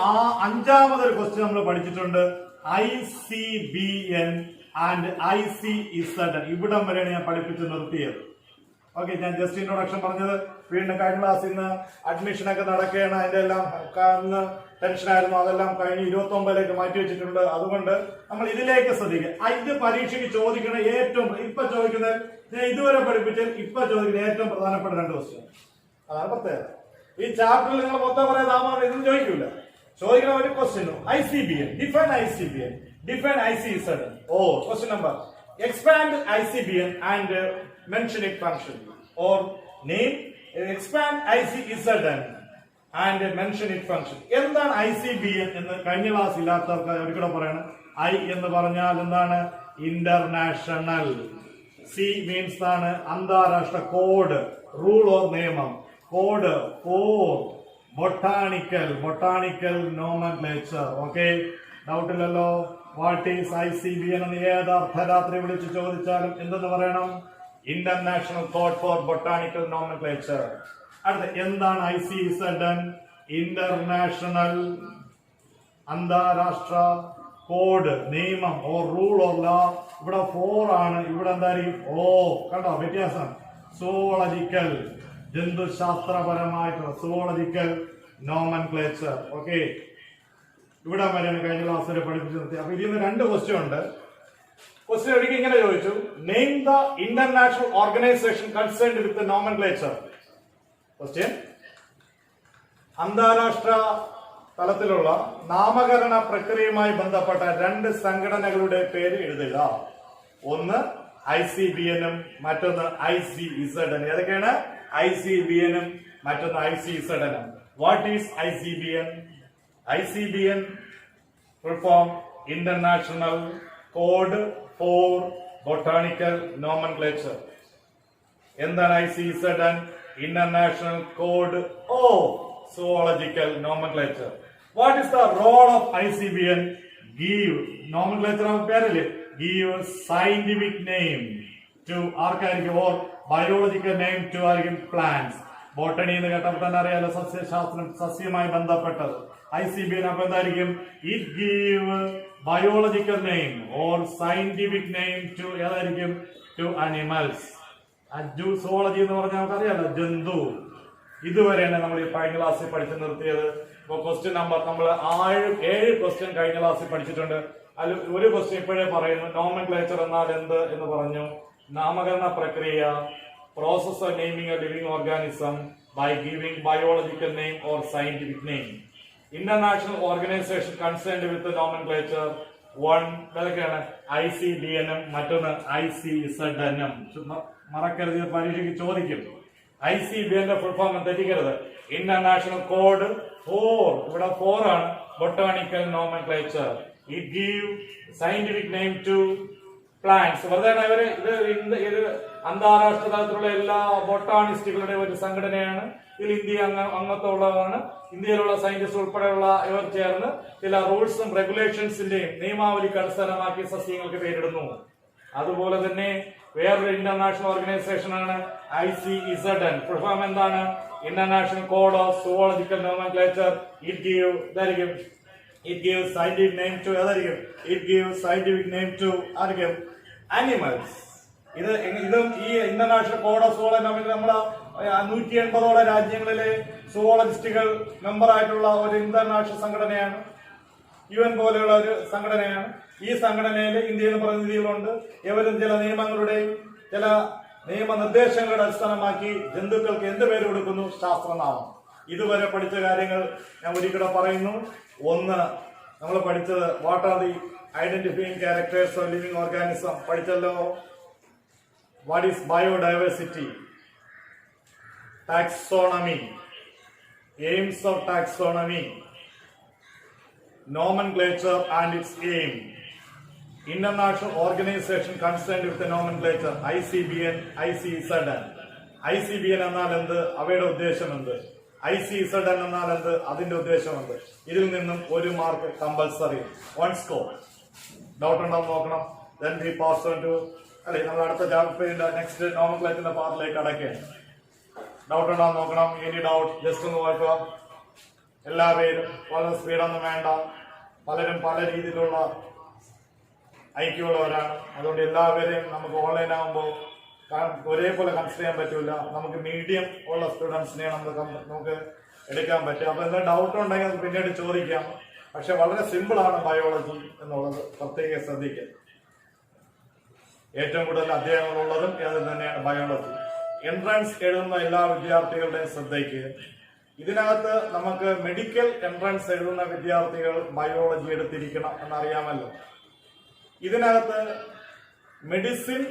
5ാമതൊരു ക്വസ്റ്റ്യൻ നമ്മൾ പഠിച്ചിട്ടുണ്ട്. ICBN and ICZN. ഇവിടം വരെയാണ് ഞാൻ പഠിപ്പിച്ച് നിർത്തിയത്. ഓക്കെ, ഞാൻ ജസ്റ്റ് ഇൻട്രൊഡക്ഷൻ പറഞ്ഞത്. വീണ്ടും കഴിഞ്ഞ ക്ലാസ്സിൽ നിന്ന് അഡ്മിഷൻ ഒക്കെ നടക്കുകയാണ്. അതിന്റെ എല്ലാം ടെൻഷനായിരുന്നു. അതെല്ലാം കഴിഞ്ഞ് 29ലേക്ക് മാറ്റി വെച്ചിട്ടുണ്ട്. അതുകൊണ്ട് നമ്മൾ ഇതിലേക്ക് ശ്രദ്ധിക്കുക. ഇത് പരീക്ഷയ്ക്ക് ചോദിക്കുന്ന ഏറ്റവും ഇപ്പൊ ചോദിക്കുന്നത് ഞാൻ ഇതുവരെ പഠിപ്പിച്ചാൽ ഇപ്പൊ ചോദിക്കുന്ന ഏറ്റവും പ്രധാനപ്പെട്ട 2 ക്വസ്റ്റ്യൻ. അതാണ് പ്രത്യേകത. ഈ ചാപ്റ്ററിൽ നിങ്ങൾ മൊത്തം പറയാൻ ഇതൊന്നും ചോദിക്കൂല. ചോദിക്കുന്ന ഒരു ക്വസ്റ്റ്യനും ICBN, define ICBN, define ICZN. Question number expand ICBN and mention its function, or name expand ICZN and mention its function. എന്താണ് ICBN എന്ന് കഴിഞ്ഞ ക്ലാസ് ഇല്ലാത്തവർക്ക് ഒരിക്കലും പറയണം. I എന്ന് പറഞ്ഞാൽ എന്താണ്? ഇന്റർനാഷണൽ. C മീൻസ് ആണ് അന്താരാഷ്ട്ര. കോഡ്, റൂൾ ഓർ നിയമം. Code for botanical nomenclature. Okay, doubt ഇല്ലല്ലോ. വാട്ട് ഈസ് ICBN എന്ന് ഏത് അർദ്ധരാത്രി വിളിച്ച് ചോദിച്ചാലും എന്തെന്ന് പറയണം? International code for botanical nomenclature. അടുത്ത എന്താണ് ICZN? ഇന്റർനാഷണൽ അന്താരാഷ്ട്ര കോഡ്, നിയമം ഓർ റൂൾ ഓർ ലോ. ഇവിടെ 4 ആണ്. ഇവിടെ എന്തായിരിക്കും? കണ്ടോ വ്യത്യാസം? സുവോളജിക്കൽ, ജന്തുശാസ്ത്രപരമായിട്ടുള്ള സുവോളജിക്കൽ നോമൻക്ലേച്ചർ. ഓക്കെ, ഇവിടെ വരെയാണ് കഴിഞ്ഞ ക്ലാസ് വരെ പഠിപ്പിച്ചു നിർത്തി. അപ്പൊ ഇതിൽ നിന്ന് 2 ക്വസ്റ്റ്യൻ ഉണ്ട്. ക്വസ്റ്റ്യൻ ഒരിക്കൽ ഇങ്ങനെ ചോദിച്ചു: name the international organisation concerned with nomenclature. Question: അന്താരാഷ്ട്ര തലത്തിലുള്ള നാമകരണ പ്രക്രിയയുമായി ബന്ധപ്പെട്ട 2 സംഘടനകളുടെ പേര് എഴുതുക. ഒന്ന് ICBN ഉം മറ്റൊന്ന് ICZN. ഏതൊക്കെയാണ്? ICBN ഉം മറ്റൊന്ന് ICZN ഉം. What is ICBN? ICBN full form International Code for Botanical Nomenclature. എന്താണ് ICZN? International Code of Zoological Nomenclature. What is the role of ICBN? Give nomenclature of പേരല്ലേ, give scientific name to ആർക്കായിരിക്കും or biological name to ആയിരിക്കും plants. Botany എന്ന് കേട്ടപ്പോൾ തന്നെ അറിയാലോ, സസ്യശാസ്ത്രം, സസ്യമായി ബന്ധപ്പെട്ടത്. ICBN അപ്പൊ എന്തായിരിക്കും? It give biological name or scientific name to ഏതായിരിക്കും? To animals. സോളജി എന്ന് പറഞ്ഞാൽ നമുക്കറിയാലോ ജന്തു. ഇതുവരെയാണ് നമ്മൾ ഈ കഴിഞ്ഞ ക്ലാസ്സിൽ പഠിച്ചു നിർത്തിയത്. ഇപ്പൊ ക്വസ്റ്റ്യൻ നമ്പർ നമ്മൾ 7 ക്വസ്റ്റ്യൻ കഴിഞ്ഞ ക്ലാസ്സിൽ പഠിച്ചിട്ടുണ്ട്. അതിൽ ഒരു ക്വസ്റ്റ്യൻ ഇപ്പോഴേ പറയുന്നു. നോമൻക്ലേച്ചർ എന്നാൽ എന്ത് എന്ന് പറഞ്ഞു. നാമകരണ പ്രക്രിയ, process of naming a living organism by giving biological name or scientific name. International organisation concerned with nomenclature. 1 ഏതൊക്കെയാണ്? ICBN, മറ്റൊന്ന് ICZN. മറക്കരുത്, പരീക്ഷയ്ക്ക് ചോദിക്കും. ICBN ഫുൾ ഫോം തെറ്റിക്കരുത്. ഇന്റർനാഷണൽ കോഡ് 4, ഇവിടെ 4 ആണ്. Botanical nomenclature. It give scientific name to plants. വെറുതെ ഇത് അന്താരാഷ്ട്ര തലത്തിലുള്ള എല്ലാ ബൊട്ടാണിസ്റ്റുകളുടെ ഒരു സംഘടനയാണ്. ഇതിൽ ഇന്ത്യ അംഗത്വമുള്ളതാണ്. ഇന്ത്യയിലുള്ള സയന്റിസ്റ്റ് ഉൾപ്പെടെയുള്ള ഇവർ ചേർന്ന് ചില റൂൾസും റെഗുലേഷൻസിന്റെയും നിയമാവലിക്ക് അടിസ്ഥാനമാക്കി സസ്യങ്ങൾക്ക് പേരിടുന്നു. അതുപോലെ തന്നെ വേറൊരു ഇന്റർനാഷണൽ ഓർഗനൈസേഷൻ ആണ് ICZN. ഫുൾ ഫോം എന്താണ്? International code of zoological nomenclature. It gives scientific name to ആയിരിക്കും animals. ഇതും ഈ ഇന്റർനാഷണൽ കോഡ് ഓഫ് സുവോളജി നമ്മുടെ 180ഓളം രാജ്യങ്ങളിലെ സുവോളജിസ്റ്റുകൾ മെമ്പർ ആയിട്ടുള്ള ഒരു ഇന്റർനാഷണൽ സംഘടനയാണ്. UN പോലെയുള്ള ഒരു സംഘടനയാണ്. ഈ സംഘടനയിൽ ഇന്ത്യയിൽ പ്രതിനിധികളുണ്ട്. ഇവരും ചില നിയമങ്ങളുടെയും ചില നിയമനിർദ്ദേശങ്ങളുടെ അടിസ്ഥാനമാക്കി ജന്തുക്കൾക്ക് എന്ത് പേര് കൊടുക്കുന്നു? ശാസ്ത്രനാമം. ഇതുവരെ പഠിച്ച കാര്യങ്ങൾ ഞാൻ ഒരിക്കലും പറയുന്നു. 1 നമ്മൾ പഠിച്ചത് what are the identifying characters of living organism പഠിച്ചല്ലോ. What is biodiversity, taxonomy, aims of taxonomy, nomenclature and its aim, international organization concerned with the nomenclature, ICBN, ICZN. ICBN എന്നാൽ എന്ത്? അവയുടെ ഉദ്ദേശം എന്ത്? ICZN എന്നാൽ എന്ത്? അതിന്റെ ഉദ്ദേശം എന്ത്? ഇതിൽ നിന്നും 1 മാർക്ക് കമ്പൽസറി, 1 സ്കോർ. ഡൗട്ട് ഉണ്ടോ നോക്കണം. Then we pass on to നമ്മൾ അടുത്ത ചാപ്റ്ററിന്റെ നെക്സ്റ്റ് നോമൻക്ലേച്ചറിന്റെ പാർട്ടിലേക്ക് അടയ്ക്കുകയാണ്. ഡൗട്ട് ഉണ്ടോ നോക്കണം. എനി ഡൗട്ട് ജസ്റ്റ് ഒന്ന് നോക്കുക. എല്ലാവരും വളരെ സ്പീഡൊന്നും വേണ്ട. പലരും പല രീതിയിലുള്ള ഐക്യമുള്ളവരാണ്. അതുകൊണ്ട് എല്ലാവരെയും നമുക്ക് ഓൺലൈൻ ആകുമ്പോൾ ഒരേപോലെ കൺസിഡർ ചെയ്യാൻ പറ്റില്ല. നമുക്ക് മീഡിയം ഉള്ള സ്റ്റുഡൻസിനെ നമുക്ക് എടുക്കാൻ പറ്റും. അപ്പൊ എന്താ ഡൗട്ട് ഉണ്ടെങ്കിൽ അത് പിന്നീട് ചോദിക്കാം. പക്ഷെ വളരെ സിമ്പിൾ ആണ് ബയോളജി എന്നുള്ളത് പ്രത്യേകം ശ്രദ്ധിക്കുക. ഏറ്റവും കൂടുതൽ അധ്യായങ്ങളുള്ളതും അത് തന്നെയാണ് ബയോളജി. എൻട്രൻസ് എഴുതുന്ന എല്ലാ വിദ്യാർത്ഥികളുടെയും ശ്രദ്ധയ്ക്ക് ഇതിനകത്ത് നമുക്ക് മെഡിക്കൽ എൻട്രൻസ് എഴുതുന്ന വിദ്യാർത്ഥികൾ ബയോളജി എടുത്തിരിക്കണം എന്നറിയാമല്ലോ. ഇതിനകത്ത് മെഡിസിൻ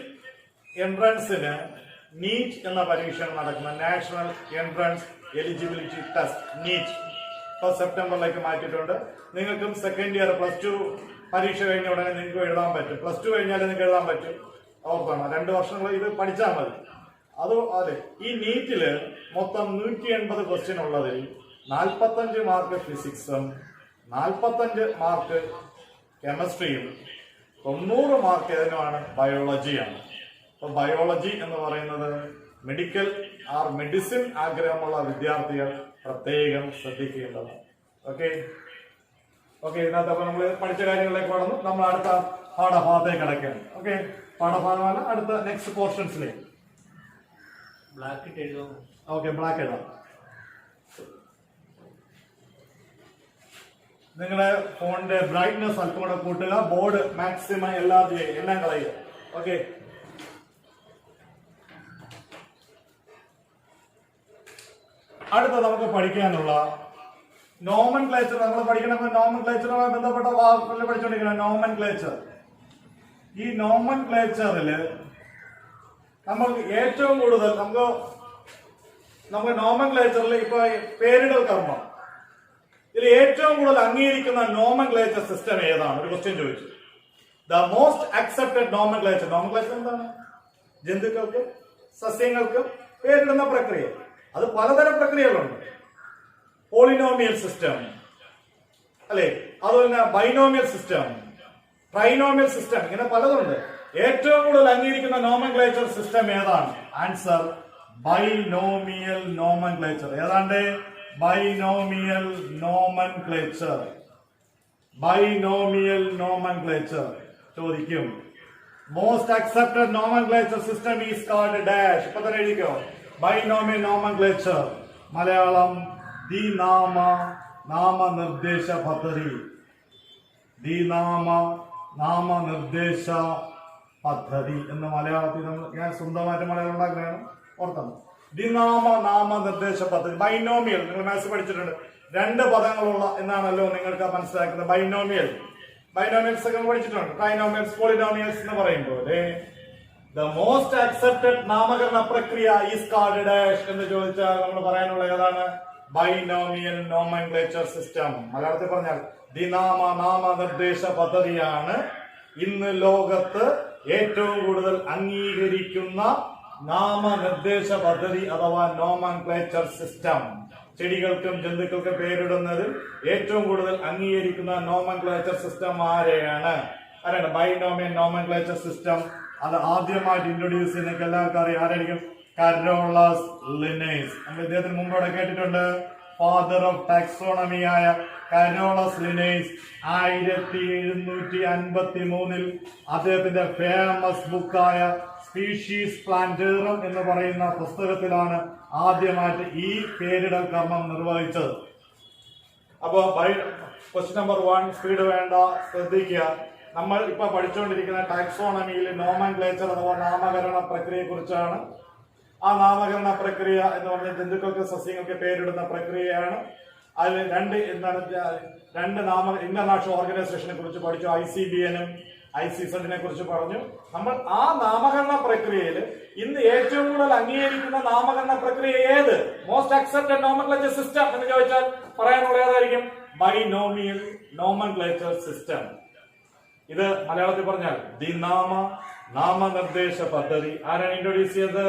എൻട്രൻസിന് നീറ്റ് എന്ന പരീക്ഷ നടക്കുന്ന national entrance eligibility test NEET ഇപ്പോൾ സെപ്റ്റംബറിലേക്ക് മാറ്റിയിട്ടുണ്ട്. നിങ്ങൾക്കും സെക്കൻഡ് ഇയർ +2 പരീക്ഷ കഴിഞ്ഞ ഉടനെ നിങ്ങൾക്ക് എഴുതാൻ പറ്റും. +2 കഴിഞ്ഞാൽ നിങ്ങൾക്ക് എഴുതാൻ പറ്റും. ഓർക്കണം, 2 വർഷങ്ങൾ ഇത് പഠിച്ചാൽ മതി. അതെ, ഈ നീറ്റില് മൊത്തം 180 ക്വസ്റ്റ്യൻ ഉള്ളതിൽ 45 മാർക്ക് ഫിസിക്സും 45 മാർക്ക് കെമിസ്ട്രിയും 90 മാർക്ക് ഏതിനുമാണ്? ബയോളജിയാണ്. അപ്പൊ ബയോളജി എന്ന് പറയുന്നത് മെഡിക്കൽ മെഡിസിൻ ആഗ്രഹമുള്ള വിദ്യാർത്ഥികൾ പ്രത്യേകം ശ്രദ്ധിക്കേണ്ടതാണ്. ഓക്കെ, ഇതിനകത്ത് അപ്പൊ നമ്മൾ പഠിച്ച കാര്യങ്ങളിലേക്ക് കടന്നു. നമ്മൾ അടുത്ത പാഠഭാഗത്തേക്ക് കിടക്കുകയാണ്. ഓക്കെ, പാഠഭാഗമാണ് അടുത്ത നെക്സ്റ്റ് പോർഷൻസിലേക്ക്. ബ്ലാക്ക് എഴുതാം. ഓക്കെ, ബ്ലാക്ക് എഴുതാം. നിങ്ങളുടെ ഫോണിന്റെ ബ്രൈറ്റ്നെസ് അല്പം കൂടെ കൂട്ടുക. ബോർഡ് മാക്സിമം എല്ലാം കളയുക. ഓക്കെ, അടുത്ത നമുക്ക് പഠിക്കാനുള്ള നോമൻക്ലേച്ചർ. നമ്മൾ പഠിക്കണമെങ്കിൽ നോമൻക്ലേച്ചറുമായി ബന്ധപ്പെട്ട വാക്കുകളിൽ പഠിച്ചുകൊണ്ടിരിക്കണം. നോമൻക്ലേച്ചർ. ഈ നോമൻക്ലേച്ചറില് നമ്മൾ ഏറ്റവും കൂടുതൽ നമുക്ക് നോമൻക്ലേച്ചറിൽ ഇപ്പൊ പേരിടൽ കർമ്മം, ഇതിൽ ഏറ്റവും കൂടുതൽ അംഗീകരിക്കുന്ന നോമൻക്ലേച്ചർ സിസ്റ്റം ഏതാണ്? ഒരു ക്വസ്റ്റ്യൻ ചോദിച്ചു. The most accepted nomenclature. Nomenclature എന്താണ്? ജന്തുക്കൾക്കും സസ്യങ്ങൾക്കും പേരിടുന്ന പ്രക്രിയ. അത് പലതരം പ്രക്രിയകളുണ്ട്. പോളിനോമിയൽ സിസ്റ്റം അല്ലെ, അതുപോലെ തന്നെ ബൈനോമിയൽ സിസ്റ്റം, ട്രൈനോമിയൽ സിസ്റ്റം, ഇങ്ങനെ പലതുണ്ട്. ഏറ്റവും കൂടുതൽ അംഗീകരിക്കുന്ന നോമൻക്ലേച്ചർ സിസ്റ്റം ഏതാണ്? Answer binomial nomenclature. ഏതാണ്ട് ബൈനോമിയൽ നോമൻക്ലേച്ചർ. ബൈനോമിയൽ നോമൻക്ലേച്ചർ ചോദിക്കും. Most accepted nomenclature system is called dash. ഇപ്പൊ തന്നെ എഴുതിക്കോ. Binomial nomenclature. മലയാളം നാമനിർദ്ദേശ പദ്ധതി. നാമനിർദ്ദേശ പദ്ധതി എന്ന് മലയാളത്തിൽ ഞാൻ സ്വന്തമായിട്ട് മലയാളം ഉണ്ടാക്കുകയാണ്. ഓർത്തണം. നാമനിർദ്ദേശ പദ്ധതി. ബൈനോമിയൽ നിങ്ങൾ മാത്സ് പഠിച്ചിട്ടുണ്ട്. രണ്ട് പദങ്ങളുള്ള എന്നാണല്ലോ നിങ്ങൾക്ക് മനസ്സിലാക്കുന്നത്. ബൈനോമിയൽസ് ഒക്കെ പഠിച്ചിട്ടുണ്ട്. ട്രൈനോമിയൽസ്, പോളിനോമിയൽസ് എന്ന് പറയുമ്പോൾ ദ മോസ്റ്റ് അക്സെപ്റ്റഡ് നാമകരണ പ്രക്രിയ ഈസ് കാൾഡ് ഡാഷ് എന്ന് ചോദിച്ചാൽ നമ്മൾ പറയാനുള്ള ഏതാണ്? Binomial nomenclature system. മലയാളത്തിൽ പറഞ്ഞാൽ നാമനിർദ്ദേശ പദ്ധതിയാണ് ഇന്ന് ലോകത്ത് ഏറ്റവും കൂടുതൽ അംഗീകരിക്കുന്ന നാമനിർദ്ദേശ പദ്ധതി അഥവാ നോമൻക്ലേച്ചർ സിസ്റ്റം. ചെടികൾക്കും ജന്തുക്കൾക്കും പേരിടുന്നതിൽ ഏറ്റവും കൂടുതൽ അംഗീകരിക്കുന്ന നോമൻക്ലേച്ചർ സിസ്റ്റം ആരെയാണ്? Binomial nomenclature system. അത് ആദ്യമായിട്ട് ഇൻട്രൊഡ്യൂസ് ചെയ്യുന്ന എല്ലാവർക്കും അറിയാം. ആരായിരിക്കും? Carolus Linnaeus. നമ്മൾ ഇദ്ദേഹത്തിന് മുമ്പ് ഇവിടെ കേട്ടിട്ടുണ്ട്. ഫാദർ ഓഫ് ടാക്സോണമി ആയ കരോളസ് ലിനേസ് 1753 അദ്ദേഹത്തിന്റെ ഫേമസ് ബുക്കായ സ്പീഷീസ് പ്ലാന്റേറം എന്ന് പറയുന്ന പുസ്തകത്തിലാണ് ആദ്യമായിട്ട് ഈ പേരിടൽ കർമ്മം നിർവഹിച്ചത്. അപ്പോ ക്വസ്റ്റ്യൻ നമ്പർ 1, സ്പീഡ് വേണ്ട, ശ്രദ്ധിക്കുക. നമ്മൾ ഇപ്പൊ പഠിച്ചുകൊണ്ടിരിക്കുന്ന ടാക്സോണമിയിൽ നോമൻക്ലേച്ചർ അഥവാ നാമകരണ പ്രക്രിയയെ കുറിച്ചാണ്. ആ നാമകരണ പ്രക്രിയ എന്ന് പറഞ്ഞാൽ ജന്തുക്കൾക്ക് സസ്യങ്ങൾക്ക് പേരിടുന്ന പ്രക്രിയയാണ്. അതിൽ രണ്ട് ഇന്റർനാഷണൽ ഓർഗനൈസേഷനെ കുറിച്ച് പഠിച്ചു. ICBN-ഉം ICZ-നെ കുറിച്ച് പറഞ്ഞു. നമ്മൾ ആ നാമകരണ പ്രക്രിയയിൽ ഇന്ന് ഏറ്റവും കൂടുതൽ അംഗീകരിക്കുന്ന നാമകരണ പ്രക്രിയ ഏത്? മോസ്റ്റ് അക്സെപ്റ്റഡ് നോമൻക്ലേച്ചർ സിസ്റ്റം എന്ന് ചോദിച്ചാൽ പറയാനുള്ള ഏതായിരിക്കും? Binomial nomenclature system. ഇത് മലയാളത്തിൽ പറഞ്ഞാൽ നാമനിർദ്ദേശ പദ്ധതി. ആരാണ് ഇൻട്രൊഡ്യൂസ് ചെയ്തത്?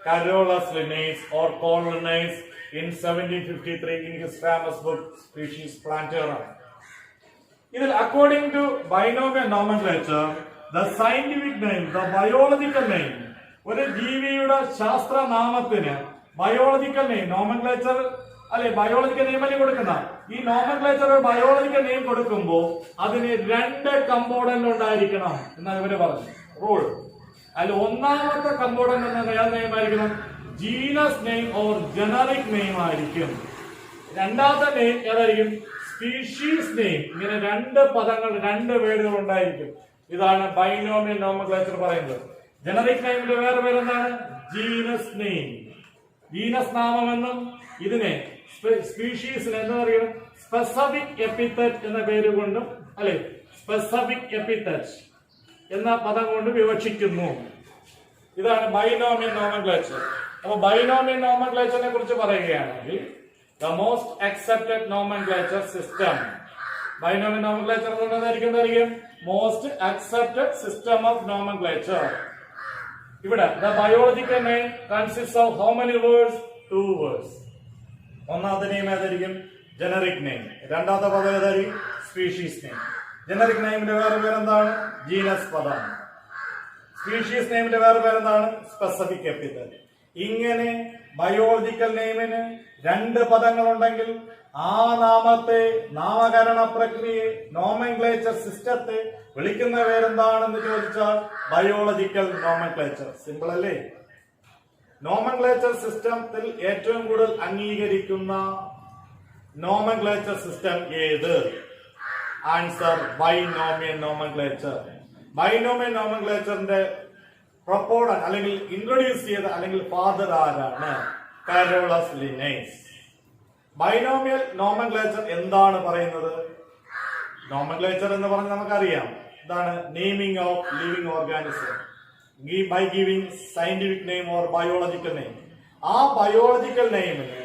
Carolus Linnaeus or Carl Linnaeus in 1753 in his famous book Species Plantarum. ഇതിൽ according to binomial nomenclature, the scientific name, the biological name, ഒരു ജീവിയുടെ ശാസ്ത്ര നാമത്തിന് ബയോളജിക്കൽ നെയിം, നോമൻക്ലേച്ചർ അല്ലെ ബയോളജിക്കൽ നെയിം അല്ലേ കൊടുക്കുന്ന. ഈ നോമൻക്ലേച്ചർ ബയോളജിക്കൽ നെയിം കൊടുക്കുമ്പോൾ അതിന് 2 കമ്പോണന്റ് ഉണ്ടായിരിക്കണം എന്നാണ് ഇവര് പറഞ്ഞു റൂൾ. അതിൽ ഒന്നാമത്തെ കമ്പോണന്റ് എന്ന നെയിം ആയിരിക്കണം genus name or generic name ആയിരിക്കും. രണ്ടാമത്തെ നെയിം ഏതായിരിക്കും? Species name. ഇങ്ങനെ 2 പദങ്ങൾ, 2 വേർഡുകൾ ഉണ്ടായിരിക്കും. ഇതാണ് ബൈനോമിയൽ നോമൻക്ലേച്ചർ പറയുന്നത്. ജനറിക് നെയിമിന്റെ വേറെ പേരെന്താണ്? ജീനസ് നെയിം, ജീനസ് നാമമെന്നും ഇതിനെ സ്പീഷീസിന് എന്താ പറയുക? സ്പെസിഫിക് എപ്പിത്തറ്റ് എന്ന പേര് കൊണ്ടും അല്ലെ സ്പെസിഫിക് എപ്പിത്തറ്റ് എന്ന പദം കൊണ്ട് വിവക്ഷിക്കുന്നു. ഇതാണ് ബൈനോമിയൽ നോമൻക്ലേച്ചർ. അപ്പൊ ബൈനോമിയൽ നോമൻക്ലേച്ചറിനെ കുറിച്ച് പറയുകയാണെങ്കിൽ the most accepted nomenclature system. Binomial nomenclature എന്തായിരിക്കും? Most accepted system of nomenclature. ഇവിടെ the biological name consist of how many words? 2 words. ഒന്നാമത്തെ നെയിം ഏതായിരിക്കും? Generic name. രണ്ടാമത്തെ പദം ഏതായിരിക്കും? Species name. ജനറിക് നെയിമിന്റെ വേറെ പേരെന്താണ്? ജീനസ് പദം. സ്പീഷീസ് നെയിമിന്റെ വേറെ പേരെന്താണ്? Specific epithet. ഇങ്ങനെ ബയോളജിക്കൽ നെയിമിന് 2 പദങ്ങളുണ്ടെങ്കിൽ ആ നാമത്തെ, നാമകരണ പ്രക്രിയയെ, നോമൻക്ലേച്ചർ സിസ്റ്റത്തെ വിളിക്കുന്ന പേരെന്താണെന്ന് ചോദിച്ചാൽ ബയോളജിക്കൽ നോമൻക്ലേച്ചർ. സിമ്പിൾ അല്ലേ? നോമൻക്ലേച്ചർ സിസ്റ്റത്തിൽ ഏറ്റവും കൂടുതൽ അംഗീകരിക്കുന്ന നോമൻക്ലേച്ചർ സിസ്റ്റം ഏത്? Answer binomial nomenclature. Binomial നോമൻക്ലേച്ചറിന്റെ proponent അല്ലെങ്കിൽ ഇൻട്രൊഡ്യൂസ് ചെയ്ത അല്ലെങ്കിൽ ഫാദർ ആരാണ്? Carolus Linnaeus. ബൈനോമിയൽ നോമൻക്ലേച്ചർ എന്താണ് പറയുന്നത്? നോമൻക്ലേച്ചർ എന്ന് പറഞ്ഞാൽ നമുക്കറിയാം എന്താണ്? Naming of living organism by giving scientific name or biological name. ആ ബയോളജിക്കൽ നെയിമിന്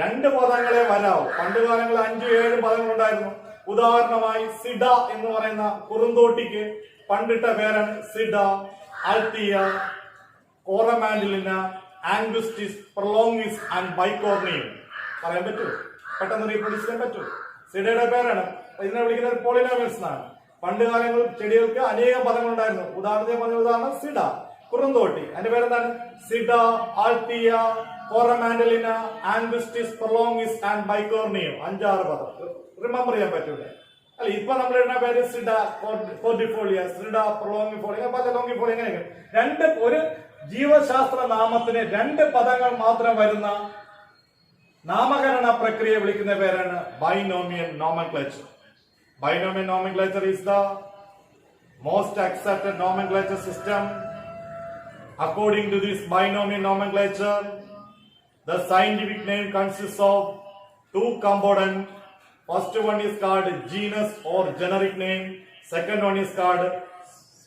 2 പദങ്ങളെ വരാവൂ. പണ്ട് കാലങ്ങളിൽ 5-7 പദങ്ങൾ ഉണ്ടായിരുന്നു. ഉദാഹരണമായി സിഡ എന്ന് പറയുന്ന കുറുന്തോട്ടിക്ക് പണ്ടിട്ട പേരാണ് സിഡ, ആൽത്തിയ, കോറമാൻഡിലിന, ആംഗുസ്റ്റിസ്, പ്രൊലോങ്ങിസ് ആൻഡ് ബൈക്കോർണിയം. പറയാൻ പറ്റൂ? പെട്ടെന്ന് റീപ്രൊഡ്യൂസ് ചെയ്യാൻ പറ്റൂ? സിഡയുടെ പേരാണ്. ഇതിനെ വിളിക്കുന്നത് പോളിനോമിയൽസ് എന്നാണ്. പണ്ട് കാലങ്ങളിൽ ചെടികൾക്ക് അനേകം പദങ്ങളുണ്ടായിരുന്നു. ഉദാഹരണം സിഡ, കുറുന്തോട്ടി, അതിന്റെ പേരെന്താണ്? സിഡ, ആൾട്ടിയ, കോറമാൻഡലിന, ആംഗുസ്റ്റിസ്, പ്രൊലോങ്ങിസ് ആൻഡ് ബൈക്കോർണിയം. 5-6 പദം റിമെമ്പർ ചെയ്യാൻ പറ്റൂല. അല്ല, ഇപ്പൊ നമ്മൾ ഇടുന്ന പേര് സിഡ, കോർഡിഫോളിയ, സിഡ, പ്രൊലോങ്ങിഫോളിയ, ലോങ്ങിഫോളിയ, ഇങ്ങനെ ഒരു ജീവശാസ്ത്ര നാമത്തിന് 2 പദങ്ങൾ മാത്രം വരുന്ന നാമകരണ പ്രക്രിയ വിളിക്കുന്ന പേരാണ് binomial nomenclature. Binomial nomenclature is the most accepted nomenclature system. According to this binomial nomenclature, the scientific name consists of 2 components. First one is called genus or generic name. Second one is called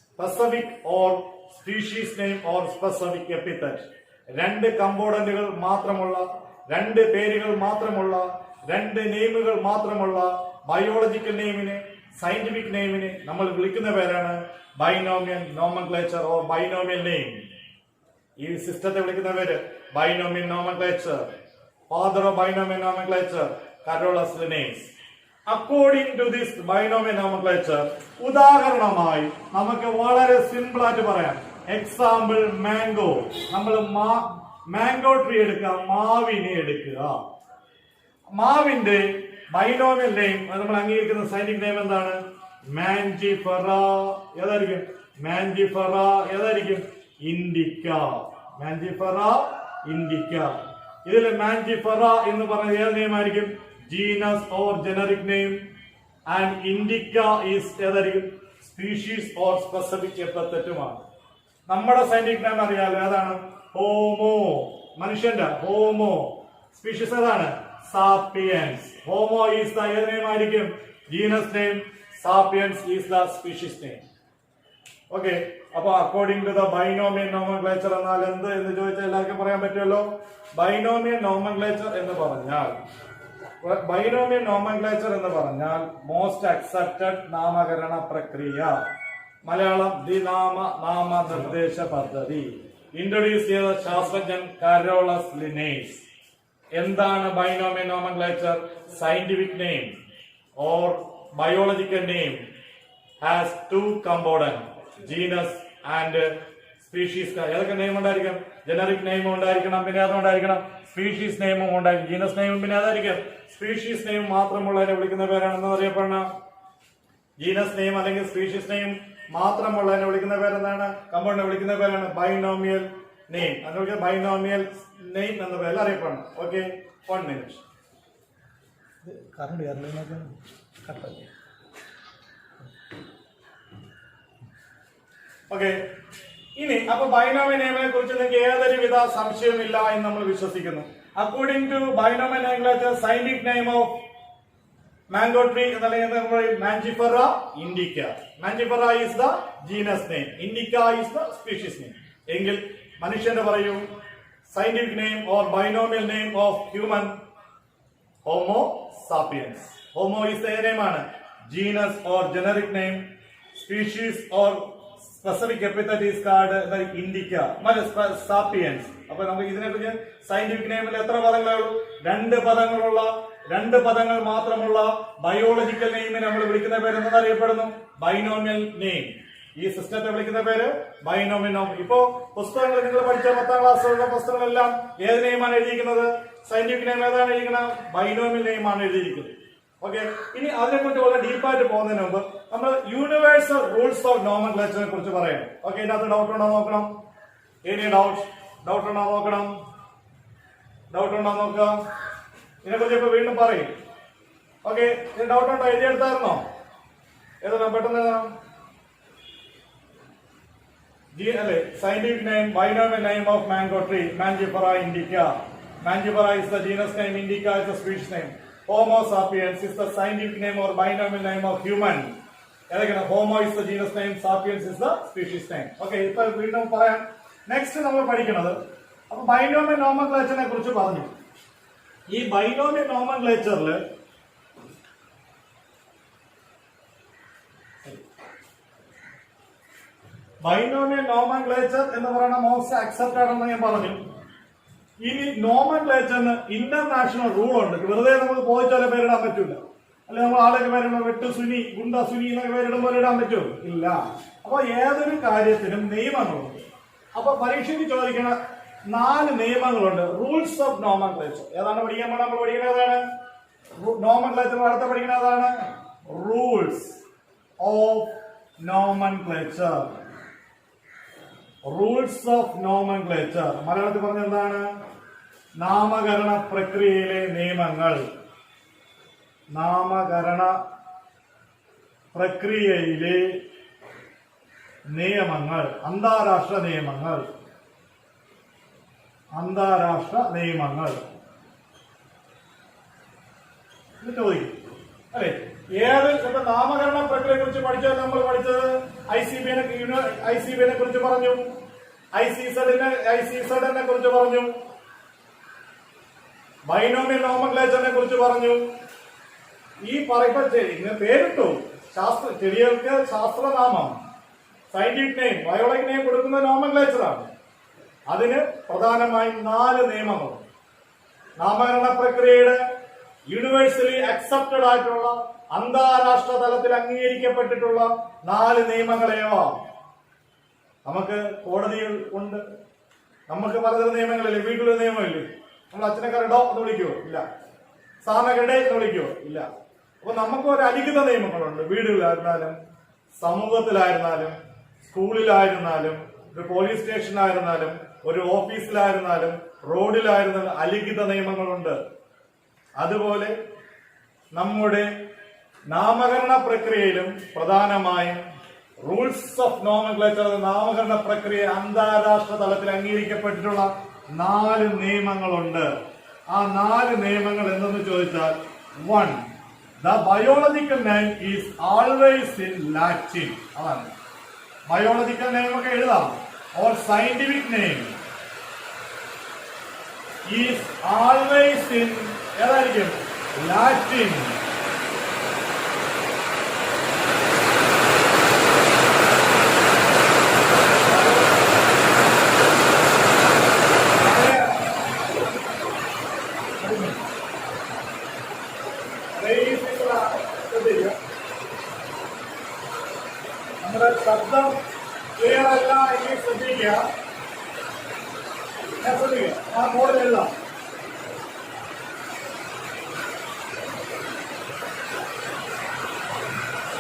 specific or species name or specific epithet. 2 കമ്പോണന്റുകൾ മാത്രമുള്ള, 2 പേരുകൾ മാത്രമുള്ള, 2 നെയിമുകൾ മാത്രമുള്ള biological നെയിമിനെ, scientific നെയിമിനെ നമ്മൾ വിളിക്കുന്ന പേരാണ് binomial nomenclature or binomial name. ഈ സിസ്റ്റത്തെ വിളിക്കുന്ന പേര് binomial nomenclature. Father of binomial nomenclature Carolus Linnaeus. According to this binomial nomenclature, ഉദാഹരണമായി നമുക്ക് വളരെ സിമ്പിൾ ആയിട്ട് പറയാം. Example mango. നമ്മൾ മാംഗോ ട്രീ എടുക്കുക, മാവിനെ എടുക്കുക. മാവിന്റെ ബൈനോമിയൽ നെയിം നമ്മൾ അംഗീകരിക്കുന്ന സയന്റിഫിക് നെയിം എന്താണ്? മാൻജിഫെറ. ഏതായിരിക്കും? മാൻജിഫെറ. ഏതായിരിക്കും? ഇൻഡിക്ക. മാൻജിഫെറ ഇൻഡിക്ക. ഇതിൽ മാൻജിഫെറ എന്ന് പറഞ്ഞ ഏത് നെയിം ആയിരിക്കും? Genus or generic name. And indica is ഏതായിരിക്കും? സ്പീഷീസ് ഓർ സ്പെസിഫിക് എപ്പിത്തറ്റുമാണ്. നമ്മുടെ സയന്റിഫിക് നെയിം അറിയാലോ, ഏതാണ്? ഹോമോ. മനുഷ്യന്റെ ഹോമോ. സ്പീഷീസ് ഏതാണ്? സാപ്പിയൻസ്. ഹോമോ ഈസ് ദ ഏത് നെയിം ആയിരിക്കും? Genus name. Sapiens is the species name. Okay. അപ്പൊ according to the binomial nomenclature എന്നാൽ എന്ത് എന്ന് ചോദിച്ചാൽ എല്ലാവർക്കും പറയാൻ പറ്റുമല്ലോ. ബൈനോമിയൽ നോമൻക്ലേച്ചർ എന്ന് പറഞ്ഞാൽ മോസ്റ്റ് അക്സെപ്റ്റഡ് നാമകരണ പ്രക്രിയ. മലയാളം നാമനിർദ്ദേശ പദ്ധതി. ഇൻട്രൊഡ്യൂസ് ചെയ്ത ശാസ്ത്രജ്ഞൻ കരോളസ് ലിനേസ്. എന്താണ് binomial nomenclature? Scientific name or biological name has 2 components, genus and species. ഏതൊക്കെ നെയിം ഉണ്ടായിരിക്കും? ജനറിക് നെയിം ഉണ്ടായിരിക്കണം, പിന്നെ അതുകൊണ്ടായിരിക്കണം സ്പീഷീസ് നെയിമും ഉണ്ടായിരിക്കും. ജീനസ് നെയിമും പിന്നെ അതായിരിക്കും സ്പീഷീസ് നെയിം മാത്രമുള്ളതിനെ വിളിക്കുന്ന പേരാണെന്ന് അറിയപ്പെടുന്ന ജീനസ് നെയിം അല്ലെങ്കിൽ സ്പീഷീസ് നെയിം മാത്രമുള്ളതിനെ വിളിക്കുന്ന പേരെന്താണ്? കമ്പൗണ്ടിനെ വിളിക്കുന്ന പേരാണ് ബൈനോമിയൽ നെയിം. അതിനെ ബൈനോമിയൽ നെയിം എന്ന പേരിൽ അറിയപ്പെടണം. Okay, 1 minute. ഓക്കെ. ഇനി അപ്പൊ ബൈനോമിയൽ നെയിമിനെ കുറിച്ച് നിങ്ങൾക്ക് ഏതൊരു വിധ സംശയമില്ല എന്ന് നമ്മൾ വിശ്വസിക്കുന്നു. According to binomial nomenclature, scientific name of mango tree എന്നല്ലെങ്കിൽ Mangifera indica. Mangifera is the genus name, indica is the species name. എങ്കിൽ മനുഷ്യന്റെ പറയൂ scientific name or binomial name of human? Homo sapiens. Homo is the നെയിമാണ്. Genus or generic name. Species or specific epithet is called indica. Sapiens. അപ്പൊ നമുക്ക് ഇതിനെക്കുറിച്ച് scientific നെയിമിൽ എത്ര പദങ്ങളേ ഉള്ളൂ? 2 പദങ്ങളുള്ള, 2 പദങ്ങൾ മാത്രമുള്ള ബയോളജിക്കൽ നെയിമിനെ നമ്മൾ വിളിക്കുന്ന പേര് എന്നറിയപ്പെടുന്നു ബൈനോമിയൽ നെയിം. ഈ സിസ്റ്റത്തെ വിളിക്കുന്ന പേര് ബൈനോമിയൽ നെയിം. ഇപ്പോ പുസ്തകങ്ങൾ നിങ്ങൾ പഠിച്ച 10ാം ക്ലാസ്സിലുള്ള പുസ്തകങ്ങളെല്ലാം ഏത് നെയിമാണ് എഴുതിയിരിക്കുന്നത്? സയന്റിഫിക് നെയിം ഏതാണ് എഴുതിയിരിക്കുന്നത്? ബൈനോമിയൽ നെയിമാണ് എഴുതിയിരിക്കുന്നത്. ഓക്കെ. ഇനി അതിനെക്കുറിച്ച് വളരെ ഡീപ്പായിട്ട് പോകുന്നതിന് മുമ്പ് നമ്മൾ യൂണിവേഴ്സൽ റൂൾസ് ഓഫ് നോമൻക്ലേച്ചറിനെ കുറിച്ച് പറയണം. ഓക്കെ. ഇതിനകത്ത് ഡൗട്ട് ഉണ്ടോ നോക്കണം. എനി ഡൗട്ട് ഉണ്ടോ നോക്കണം. ഡൗട്ട് ഉണ്ടോ നോക്കുക. ഇതിനെക്കുറിച്ച് ഇപ്പൊ വീണ്ടും പറയും. ഓക്കെ. ഇതിന് ഡൗട്ട് ഉണ്ടോ? എഴുതിയെടുത്തായിരുന്നോ? ഏതാ പെട്ടെന്ന് അല്ലേ? Scientific name binomial name of mango tree Mangifera indica. Mangifera is the genus name, Indica is the species name. Homo sapiens is the scientific name or binomial name of human. Homo is the genus name, sapiens is the species name. Okay, ഇപ്പോൾ വീണ്ടും പറയാം. Next നമ്മൾ പഠിക്കുന്നത് അപ്പൊ binomial നോമൻക്ലേച്ചറിനെ കുറിച്ച് പറഞ്ഞു. ഈ ബൈനോമിയൽ നോമൻക്ലേച്ചറിൽ ബൈനോമിയൽ നോമൻക്ലേച്ചർ എന്ന് പറയുന്ന മോസ്റ്റ് അക്സെപ്റ്റഡ് എന്ന് ഞാൻ പറഞ്ഞു. ഇനി നോമൻക്ലേച്ചറിന് ഇന്റർനാഷണൽ റൂൾ ഉണ്ട്. വെറുതെ നമുക്ക് പോയിച്ചാലേ പേരിടാൻ പറ്റൂല. അല്ലെ നമ്മൾ ആളൊക്കെ പേരുണ്ടോ, വെട്ടു സുനി, ഗുണ്ട സുനി എന്നൊക്കെ പേരിടും പോലെ ഇടാൻ പറ്റുമോ? ഇല്ല. അപ്പൊ ഏതൊരു കാര്യത്തിനും നിയമങ്ങളുണ്ട്. അപ്പൊ പരീക്ഷയ്ക്ക് ചോദിക്കണ 4 നിയമങ്ങളുണ്ട്. Rules of nomenclature. ഏതാണ് പഠിക്കാൻ പോണ? നമ്മൾ പഠിക്കുന്നത് നോമൻക്ലേച്ചർ. അടുത്ത പഠിക്കുന്നതാണ് rules of nomenclature. Rules of nomenclature മലയാളത്തിൽ പറഞ്ഞ എന്താണ്? നാമകരണ പ്രക്രിയയിലെ നിയമങ്ങൾ. നാമകരണ പ്രക്രിയയിലെ നിയമങ്ങൾ. അന്താരാഷ്ട്ര നിയമങ്ങൾ. അന്താരാഷ്ട്ര നിയമങ്ങൾ ചോദിക്കും അല്ലെ? ഏത് ഇപ്പൊ നാമകരണ പ്രക്രിയയെ കുറിച്ച് പഠിച്ചത് നമ്മൾ പഠിച്ചത് ICBനെ കുറിച്ച് പറഞ്ഞു, ICZനെ കുറിച്ച് പറഞ്ഞു, ബൈനോമിയൽ നോമൻക്ലേച്ചറിനെ കുറിച്ച് പറഞ്ഞു. ഈ പറയുമ്പോ ഇങ്ങനെ പേരിട്ടു ചെടികൾക്ക് ശാസ്ത്രനാമം, സയന്റിഫിക് നെയിം, ബയോളജിക് നെയിം കൊടുക്കുന്ന നോമൻക്ലേച്ചറാണ്. അതിന് പ്രധാനമായും 4 നിയമങ്ങൾ. നാമകരണ പ്രക്രിയയുടെ യൂണിവേഴ്സലി അക്സെപ്റ്റഡ് ആയിട്ടുള്ള അന്താരാഷ്ട്ര തലത്തിൽ അംഗീകരിക്കപ്പെട്ടിട്ടുള്ള 4 നിയമങ്ങളെയോ നമുക്ക് കോടതികൾ ഉണ്ട്. നമുക്ക് പലതരം നിയമങ്ങളില്ലേ? വീട്ടിലൊരു നിയമമില്ലേ? നമ്മൾ അച്ഛനൊക്കെ ഡോ എന്ന് വിളിക്കുവോ? ഇല്ല. സാറിനൊക്കെ എന്ന് വിളിക്കുവോ? ഇല്ല. അപ്പൊ നമുക്ക് ഒരു അലിഖിത നിയമങ്ങളുണ്ട്. വീടുകളിലായിരുന്നാലും, സമൂഹത്തിലായിരുന്നാലും, സ്കൂളിലായിരുന്നാലും, ഒരു പോലീസ് സ്റ്റേഷനിലായിരുന്നാലും, ഒരു ഓഫീസിലായിരുന്നാലും, റോഡിലായിരുന്നാലും അലിഖിത നിയമങ്ങളുണ്ട്. അതുപോലെ നമ്മുടെ നാമകരണ പ്രക്രിയയിലും പ്രധാനമായും റൂൾസ് ഓഫ് നോമൻക്ലേച്ചർ, നാമകരണ പ്രക്രിയ അന്താരാഷ്ട്ര തലത്തിൽ അംഗീകരിക്കപ്പെട്ടിട്ടുള്ള 4 നിയമങ്ങളുണ്ട്. ആ 4 നിയമങ്ങൾ എന്തെന്ന് ചോദിച്ചാൽ, 1. The biological name is always in Latin. അതാണ് ബയോളജിക്കൽ നെയിം ഒക്കെ എഴുതാം. Or scientific name is always in ഏതായിരിക്കും? ലാറ്റിൻ. നമ്മുടെ ശബ്ദം ക്ലിയർ അല്ല എങ്കിൽ ശ്രദ്ധിക്കുക. ആ ബോർഡിൽ എഴുതാം.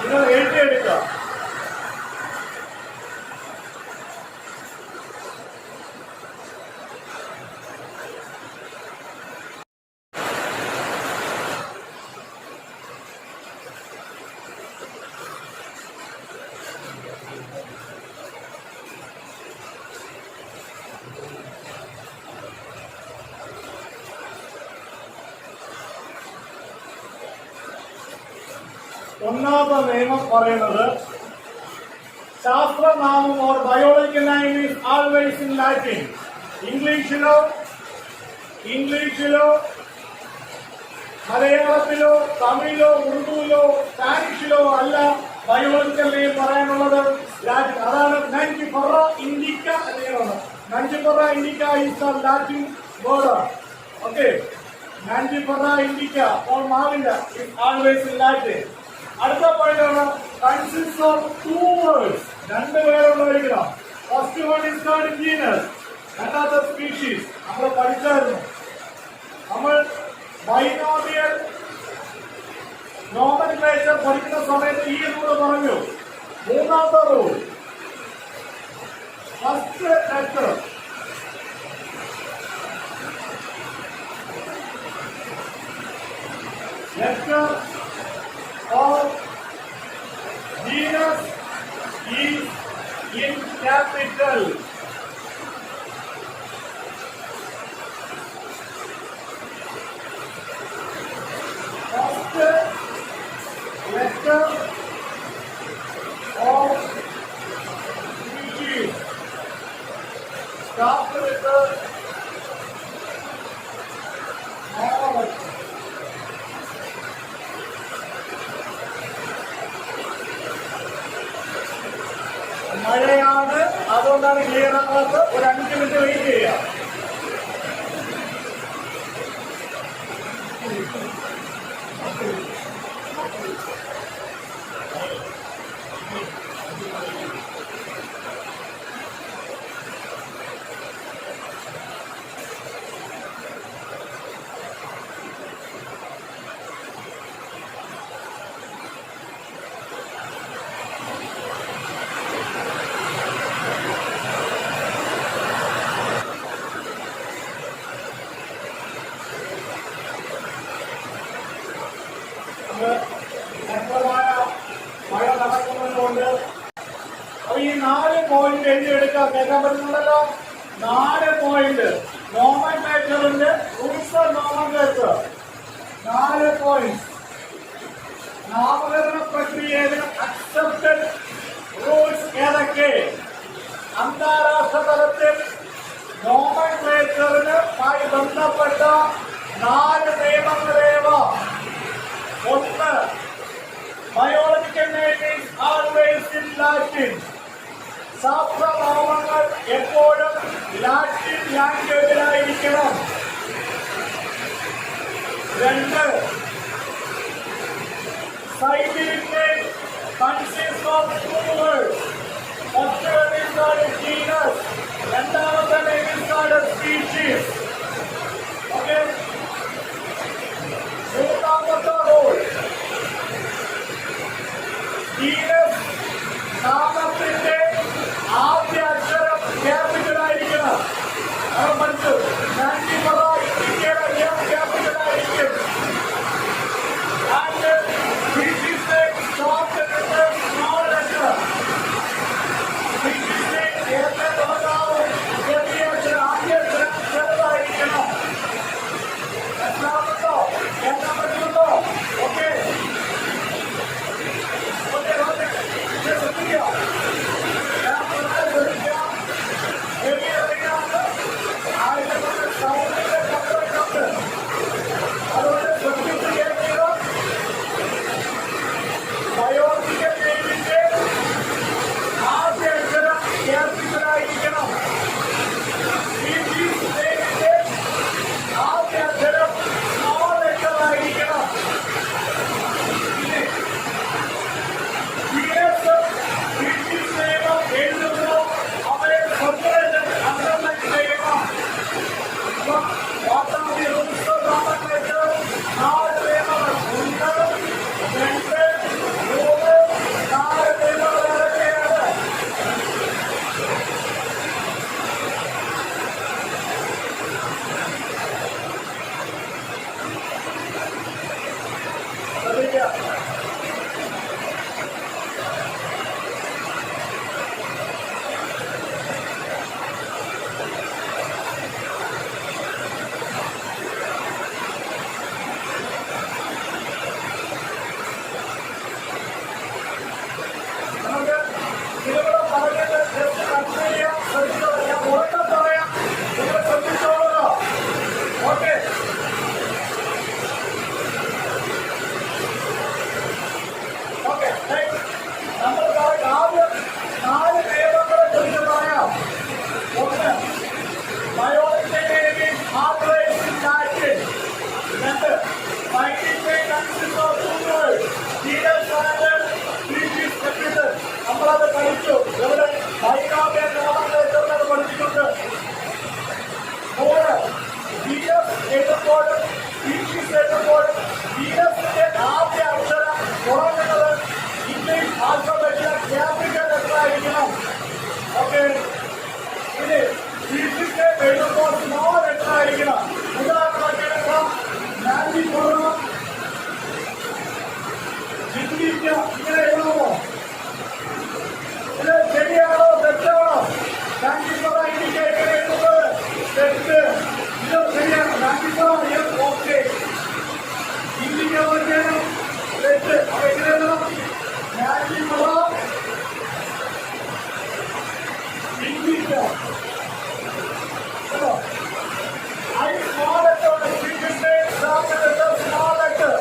നിങ്ങൾ എഴുതിയെടുക്കുക. ഒന്നാമത്തെ നിയമം പറയുന്നത് ശാസ്ത്രനാമം or biological name is always in Latin. ഇംഗ്ലീഷിലോ മലയാളത്തിലോ തമിഴിലോ ഉറുദുവിലോ സ്പാനിഷിലോ അല്ല ബയോളജിക്കൽ നെയിം പറയാനുള്ളത് ലാറ്റിൻ. അതാണ് നഞ്ചിഫറ ഇൻഡിക്ക എന്നാണ്. Mangifera indica is a Latin word. Okay, Mangifera indica or മാവില്ല ഈസ് ആൾവേസ് ഇൻ ലാറ്റിൻ. അടുത്ത പോയിന്റാണ് കൺസിസ്റ്റ് ഓഫ് 2 വേർഡ്സ്. 2 പേരുണ്ടായിരിക്കണം. First one is called genus, രണ്ടാമത്തെ സ്പീഷീസ്. നമ്മൾ പഠിച്ചായിരുന്നു. നമ്മൾ ബൈനോമിയൽ നോമൻക്ലേച്ചർ പഠിക്കുന്ന സമയത്ത് ഈ റൂൾ പറഞ്ഞു. മൂന്നാമത്തെ rule, first letter of genus is in capital. First letter of species start with the small letter. മഴയാണ്, അതുകൊണ്ടാണ് ക്ലിയർ ആകാത്ത. ഒരു 5 മിനിറ്റ് വെയിറ്റ് ചെയ്യാം. പോയിന്റ്. നോമൻക്ലേച്ചറിന്റെ റൂൾസ് ഓഫ് നോമൻക്ലേച്ചർ 4 പോയിന്റ്. നാമകരണ പ്രക്രിയയിൽ അക്സെപ്റ്റഡ് റൂൾസ് ഏതൊക്കെ? അന്താരാഷ്ട്ര തലത്തിൽ നോമൻക്ലേച്ചറിനുമായി ബന്ധപ്പെട്ട 4 നിയമങ്ങളേവ? 1. Biological naming always in Latin. ശാസ്ത്രനാമങ്ങൾ എപ്പോഴും ലാറ്റിൻ ലാംഗ്വേജിലായിരിക്കണം. 2. Scientific consists of 2 words. First one is called genus. രണ്ടാമത്തെ name is called species. Okay. മൂന്നാമത്തെ rule. Genus നാമത്തിന്റെ ആദ്യ അക്ഷരം ക്യാപിറ്റൽ ആയിരിക്കണം. അത് പഠിച്ചു. ക്യാപിറ്റൽ ആയിരിക്കും. നമ്മളത് പഠിച്ചു. ഇവിടെ പഠിച്ചിട്ടുണ്ട്. എഴുതുമ്പോഴും എഴുതുമ്പോഴും ജീനസിന്റെ ആദ്യ അക്ഷരം തുടങ്ങുന്നത് ഇംഗ്ലീഷ് ആൽഫബറ്റിലെ ക്യാപിറ്റൽ ലെറ്റർ ആയിരിക്കണം. ഓക്കെ. ഇനി ഫിസിക്സ് എഴുതുമ്പോൾ സ്മോൾ ലെറ്റർ ആയിരിക്കണം. ഉദാഹരണത്തിന് നാൻസി കൊടുക്കണം. ഇങ്ങനെ എഴുതുമോ? ഇത് ശരിയാണോ തെറ്റാണോ? ഇൻഡിക്കേറ്റർ എഴുതുന്നത് തെറ്റ്. ഇത് ശരിയാണ്. ഓക്കെ. ഇൻഡിക്കേറ്റർ തെറ്റ്. എഴുതണം. I small letter, small letter, small letter,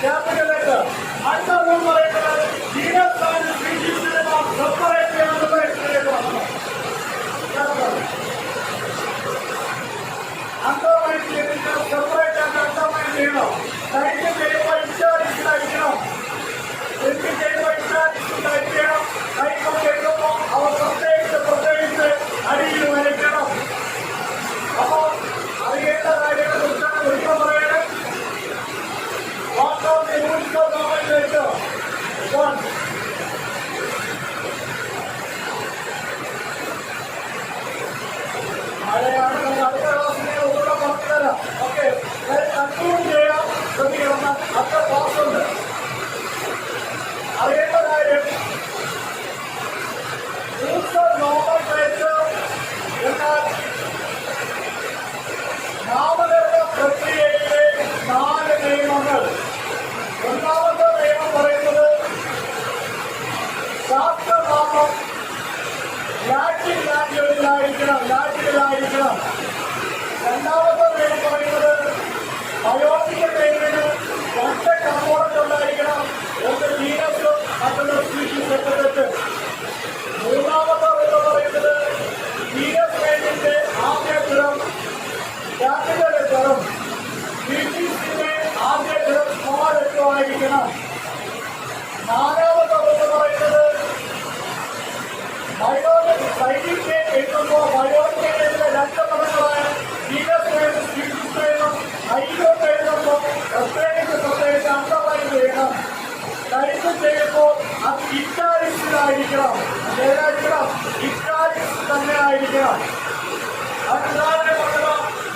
capital ായിരിക്കണം. രണ്ടാമത്തെ പേര് പറയുന്നത് ബയോളജിക്കൽ പേരിന് 2 കമ്പോണന്റ് ഉണ്ടായിരിക്കണം. ഒന്ന് ജീനസ്, മറ്റൊന്ന് സ്പീഷീസ് സെപ്പറേറ്റ്. മൂന്നാമത്തെ എന്ന് പറയുന്നത് ജീനസ് പേരിന്റെ ആദ്യക്ഷരം ക്യാപിറ്റൽ ലെറ്ററും സ്പീഷീസിന്റെ ആദ്യക്ഷരം സ്മോൾ ലെറ്ററും ആയിരിക്കണം. നാലാമത്തെ എന്ന് പറയുന്നത് ബയോളജി സൈനിക എഴുതുമ്പോൾ ബയോളജിയുടെ 2 പദങ്ങളായ ജീനസ് പേരും സ്പീഷീസ് പേരും ഐക്യം എഴുതുമ്പോൾ പ്രത്യേകിച്ച് അണ്ടർലൈൻ ചെയ്യണം. ടൈപ്പ് ചെയ്യുമ്പോൾ അത് ഇറ്റാലിക്സിലായിരിക്കണം. ഏതായിരിക്കണം? ഇറ്റാലിക്സ് തന്നെ ആയിരിക്കണം. അതുപോലെ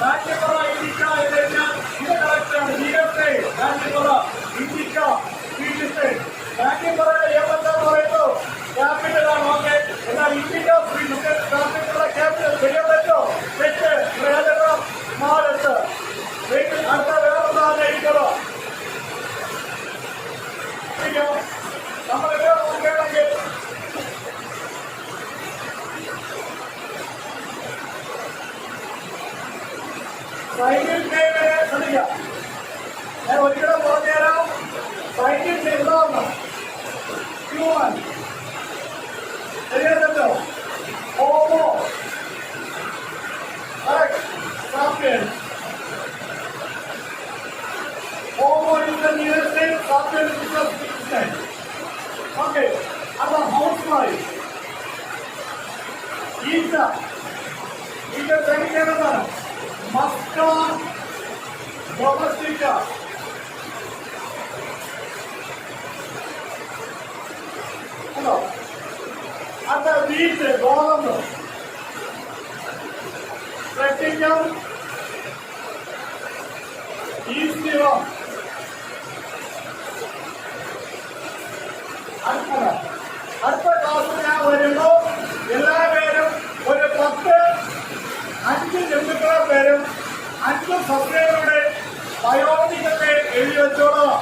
മാറ്റിപ്പുറ ഇൻഡിക്ക എന്ന് കഴിഞ്ഞാൽ ഇത് കറക്റ്റാണ്. ജീനസ് മാറ്റിപ്പുറ ഇൻഡിക്ക സ്പീഷീസ്. മാറ്റിപ്പുറയുടെ ഏതെന്ന് പറയുന്നു ക്യാപിറ്റലാണ്. ഓക്കെ, എന്നാൽ ഇൻഡിക്ക സ്പീഷീസ് ക്യാപിറ്റൽ ചെയ്യാൻ പറ്റോ? തെറ്റ്. പ്രയോജനം മാറത്ത്. അടുത്ത വേറൊന്നായിരിക്കണോ? നമ്മൾ വേറെ നോക്കുകയാണെങ്കിൽ സൈനികനെ ശ്രദ്ധിക്കാം. ഞാൻ ഒരിക്കലും പറഞ്ഞുതരാം. സൈനിക എന്താണെന്ന് ഹ്യൂമൻ ശരിയല്ലോ. Homo sapiens. Homo is the nearest name, sapiens is the species name. Okay, as a housefly, Ita, Ita Semicanada, Musca domestica. Hello, as a wheat, golem, Rectinum, Eastivum. അടുത്ത ക്ലാസ്സിൽ ഞാൻ വരുമ്പോൾ എല്ലാവരും ഒരു 10-5 ജന്തുക്കളെ പേരും 5 സസ്യങ്ങളുടെ ബയോളജിക്കൽ എഴുതി വെച്ചോളാം.